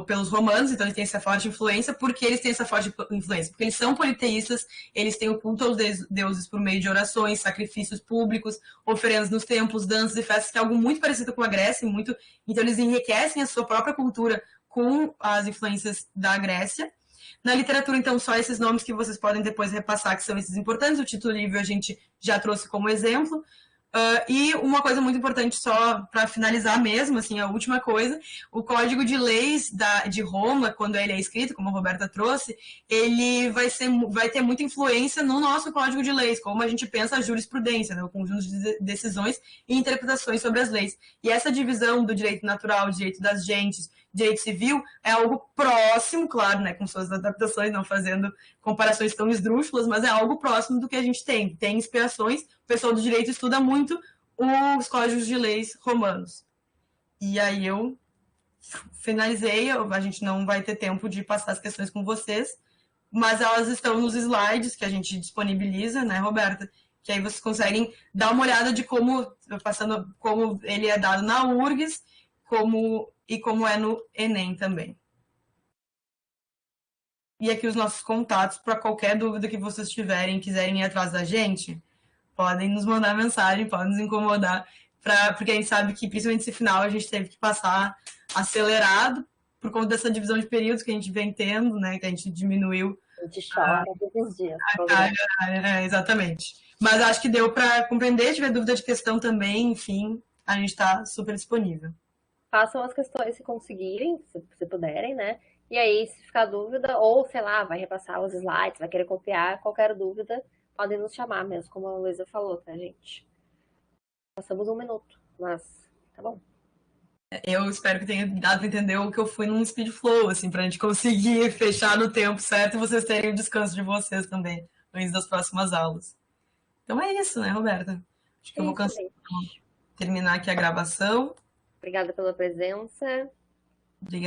pelos romanos, então ele tem essa forte influência. Porque eles têm essa forte influência? Porque eles são politeístas, eles têm o culto aos deuses por meio de orações, sacrifícios públicos, oferendas nos templos, danças e festas, que é algo muito parecido com a Grécia, então eles enriquecem a sua própria cultura com as influências da Grécia. Na literatura, então, só esses nomes que vocês podem depois repassar, que são esses importantes. O Tito Livio a gente já trouxe como exemplo. E uma coisa muito importante, só para finalizar mesmo, assim, a última coisa, o Código de Leis de Roma, quando ele é escrito, como a Roberta trouxe, ele vai ter muita influência no nosso Código de Leis, como a gente pensa a jurisprudência, né, o conjunto de decisões e interpretações sobre as leis. E essa divisão do direito natural, direito das gentes, direito civil, é algo próximo, claro, né, com suas adaptações, não fazendo comparações tão esdrúxulas, mas é algo próximo do que a gente tem. Tem inspirações, o pessoal do direito estuda muito os códigos de leis romanos. E aí eu finalizei, a gente não vai ter tempo de passar as questões com vocês, mas elas estão nos slides que a gente disponibiliza, né, Roberta? Que aí vocês conseguem dar uma olhada de como ele é dado na URGS, como é no Enem também. E aqui os nossos contatos para qualquer dúvida que vocês tiverem, quiserem ir atrás da gente, podem nos mandar mensagem, podem nos incomodar, porque a gente sabe que, principalmente esse final, a gente teve que passar acelerado por conta dessa divisão de períodos que a gente vem tendo, né, que a gente diminuiu. A gente chora todos os dias. Exatamente. Mas acho que deu para compreender. Se tiver dúvida de questão também, enfim, a gente está super disponível. Façam as questões se conseguirem, se puderem, né? E aí, se ficar dúvida, ou sei lá, vai repassar os slides, vai querer copiar, qualquer dúvida, podem nos chamar mesmo, como a Luísa falou, tá, gente? Passamos 1 minuto, mas tá bom. Eu espero que tenha dado para entender o que eu fui num speed flow, assim, pra gente conseguir fechar no tempo certo e vocês terem o descanso de vocês também, antes das próximas aulas. Então é isso, né, Roberta? Acho que eu vou terminar aqui a gravação. Obrigada pela presença. Obrigada.